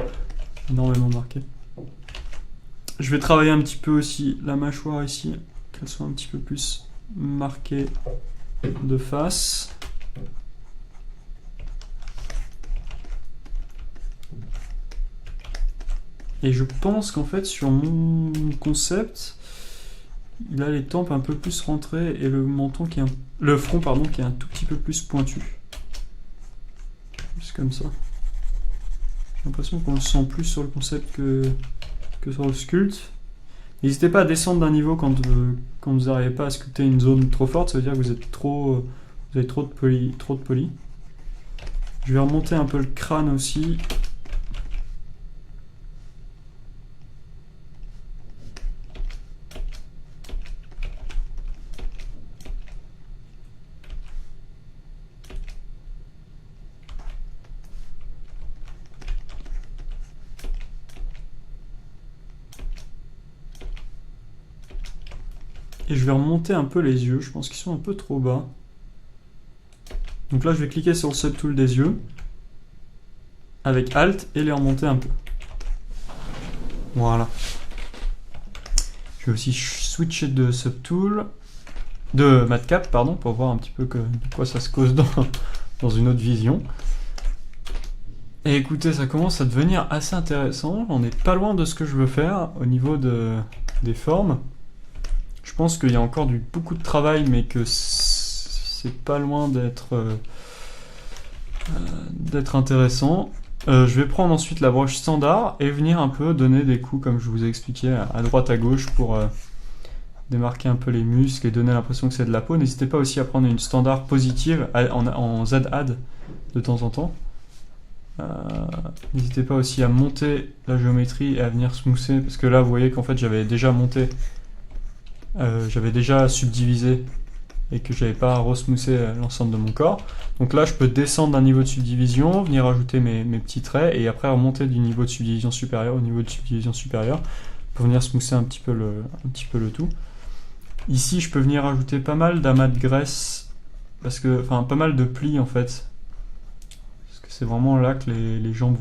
énormément marquées. Je vais travailler un petit peu aussi la mâchoire ici, qu'elle soit un petit peu plus marquée de face. Et je pense qu'en fait sur mon concept, il a les tempes un peu plus rentrées et le menton le front pardon qui est un tout petit peu plus pointu. Juste comme ça. J'ai l'impression qu'on le sent plus sur le concept que sur le sculpte. N'hésitez pas à descendre d'un niveau quand vous n'arrivez pas à sculpter une zone trop forte, ça veut dire que vous avez trop de poli. Je vais remonter un peu le crâne aussi. Et je vais remonter un peu les yeux, je pense qu'ils sont un peu trop bas. Donc là je vais cliquer sur le subtool des yeux, avec Alt et les remonter un peu. Voilà. Je vais aussi switcher de subtool, de matcap pardon, pour voir un petit peu de quoi ça se cause dans une autre vision. Et écoutez, ça commence à devenir assez intéressant, on n'est pas loin de ce que je veux faire au niveau des formes. Je pense qu'il y a encore beaucoup de travail, mais que c'est pas loin d'être intéressant. Je vais prendre ensuite la broche standard et venir un peu donner des coups, comme je vous ai expliqué, à droite à gauche pour démarquer un peu les muscles et donner l'impression que c'est de la peau. N'hésitez pas aussi à prendre une standard positive en Z-Add de temps en temps. N'hésitez pas aussi à monter la géométrie et à venir smoother, parce que là vous voyez qu'en fait j'avais déjà monté. J'avais déjà subdivisé et que j'avais pas resmoussé l'ensemble de mon corps. Donc là je peux descendre d'un niveau de subdivision, venir ajouter mes petits traits et après remonter du niveau de subdivision supérieur au niveau de subdivision supérieure pour venir smoother un petit peu le tout. Ici je peux venir ajouter pas mal d'amas de graisse, enfin pas mal de plis en fait, parce que c'est vraiment là que les jambes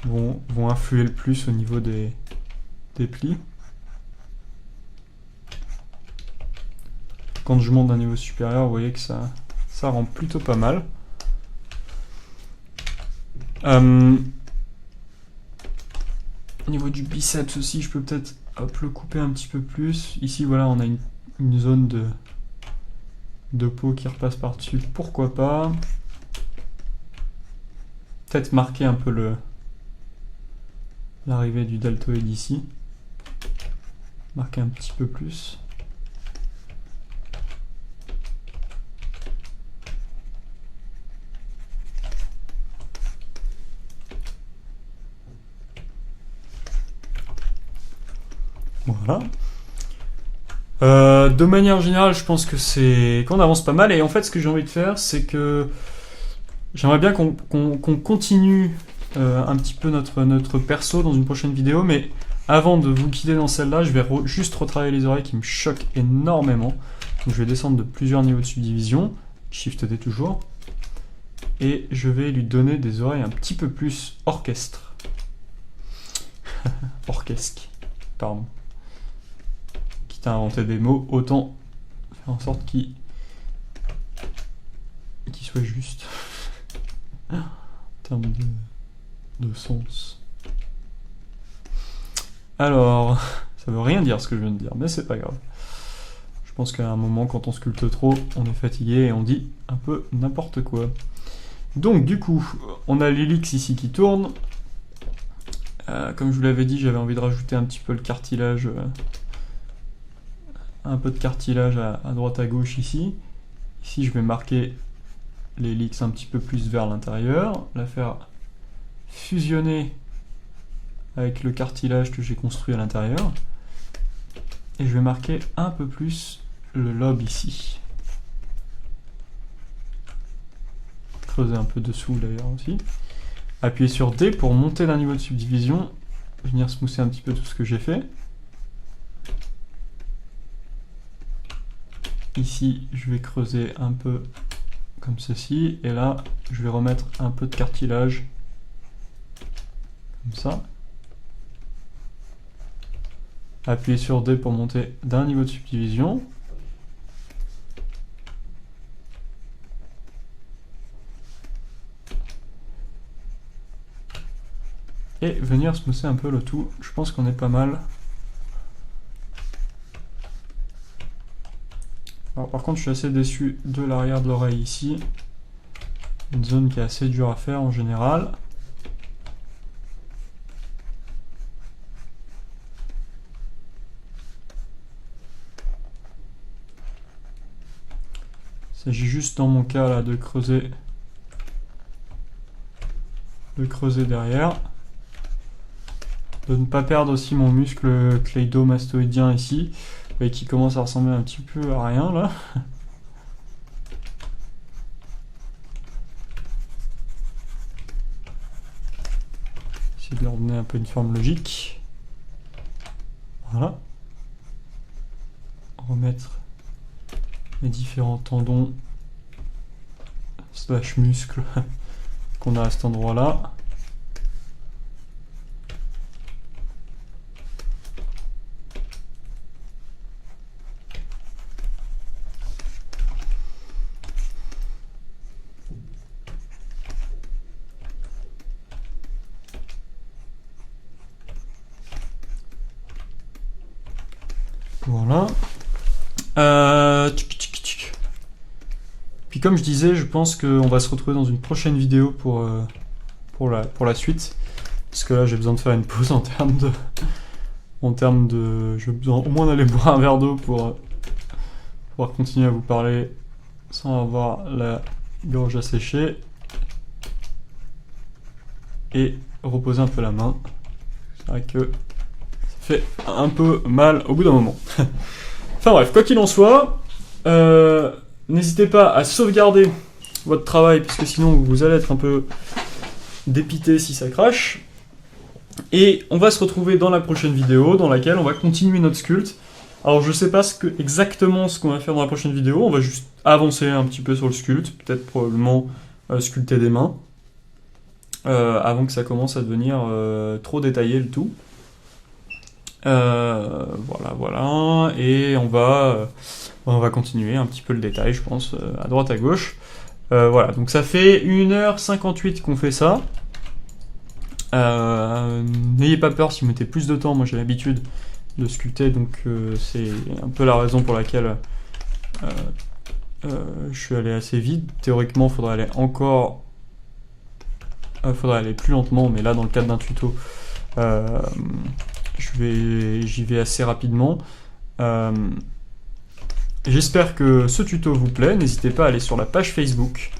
vont influer le plus au niveau des plis. Quand je monte d'un niveau supérieur, vous voyez que ça rend plutôt pas mal. Au niveau du biceps aussi, je peux peut-être le couper un petit peu plus. Ici, voilà, on a une zone de peau qui repasse par-dessus. Pourquoi pas? Peut-être marquer un peu l'arrivée du deltoïde ici. Marquer un petit peu plus. Voilà. De manière générale, je pense que qu'on avance pas mal. Et en fait, ce que j'ai envie de faire, c'est que j'aimerais bien qu'on continue un petit peu notre perso dans une prochaine vidéo. Mais avant de vous quitter dans celle-là, je vais juste retravailler les oreilles qui me choquent énormément. Donc je vais descendre de plusieurs niveaux de subdivision. Shift D toujours. Et je vais lui donner des oreilles un petit peu plus orchestre. Orchesque. Pardon. À inventer des mots, autant faire en sorte qu'ils soit juste en termes de sens. Alors, ça veut rien dire ce que je viens de dire, mais c'est pas grave. Je pense qu'à un moment, quand on sculpte trop, on est fatigué et on dit un peu n'importe quoi. Donc du coup, on a l'hélix ici qui tourne. Comme je vous l'avais dit, j'avais envie de rajouter un petit peu le cartilage, un peu de cartilage à droite à gauche ici. Ici, je vais marquer l'hélix un petit peu plus vers l'intérieur, la faire fusionner avec le cartilage que j'ai construit à l'intérieur. Et je vais marquer un peu plus le lobe ici. Creuser un peu dessous d'ailleurs aussi. Appuyer sur D pour monter d'un niveau de subdivision. Venir smoother un petit peu tout ce que j'ai fait. Ici, je vais creuser un peu comme ceci. Et là, je vais remettre un peu de cartilage. Comme ça. Appuyer sur D pour monter d'un niveau de subdivision. Et venir smoother un peu le tout. Je pense qu'on est pas mal. Alors, par contre, je suis assez déçu de l'arrière de l'oreille ici. Une zone qui est assez dure à faire en général. Il s'agit juste dans mon cas là de creuser derrière. De ne pas perdre aussi mon muscle cléido-mastoïdien ici, et qui commence à ressembler un petit peu à rien là. Essayer de leur donner un peu une forme logique. Voilà. Remettre les différents tendons slash muscles qu'on a à cet endroit là. Voilà. Puis comme je disais, je pense qu'on va se retrouver dans une prochaine vidéo pour la suite. Parce que là, j'ai besoin de faire une pause en termes de... J'ai besoin au moins d'aller boire un verre d'eau pour pouvoir continuer à vous parler sans avoir la gorge asséchée. Et reposer un peu la main. C'est vrai que ça fait un peu mal au bout d'un moment. Enfin bref, quoi qu'il en soit, n'hésitez pas à sauvegarder votre travail, parce que sinon vous allez être un peu dépité si ça crache. Et on va se retrouver dans la prochaine vidéo, dans laquelle on va continuer notre sculpte. Alors je sais pas exactement ce qu'on va faire dans la prochaine vidéo, on va juste avancer un petit peu sur le sculpte, peut-être probablement sculpter des mains, avant que ça commence à devenir trop détaillé le tout. Voilà, et on va continuer un petit peu le détail, je pense, à droite à gauche. Voilà, donc ça fait 1h58 qu'on fait ça. N'ayez pas peur si vous mettez plus de temps, moi j'ai l'habitude de sculpter, donc c'est un peu la raison pour laquelle je suis allé assez vite. Théoriquement, faudrait aller plus lentement, mais là dans le cadre d'un tuto, j'y vais assez rapidement. J'espère que ce tuto vous plaît. N'hésitez pas à aller sur la page Facebook,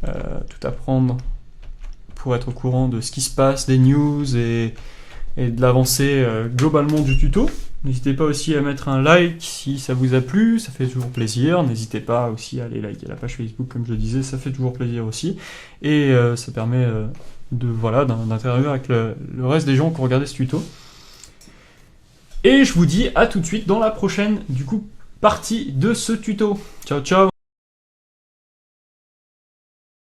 tout apprendre pour être au courant de ce qui se passe, des news et de l'avancée globalement du tuto. N'hésitez pas aussi à mettre un like si ça vous a plu, ça fait toujours plaisir. N'hésitez pas aussi à aller liker la page Facebook, comme je le disais, ça fait toujours plaisir aussi. Et ça permet d'interagir avec le reste des gens qui ont regardé ce tuto. Et je vous dis à tout de suite dans la prochaine, partie de ce tuto. Ciao, ciao!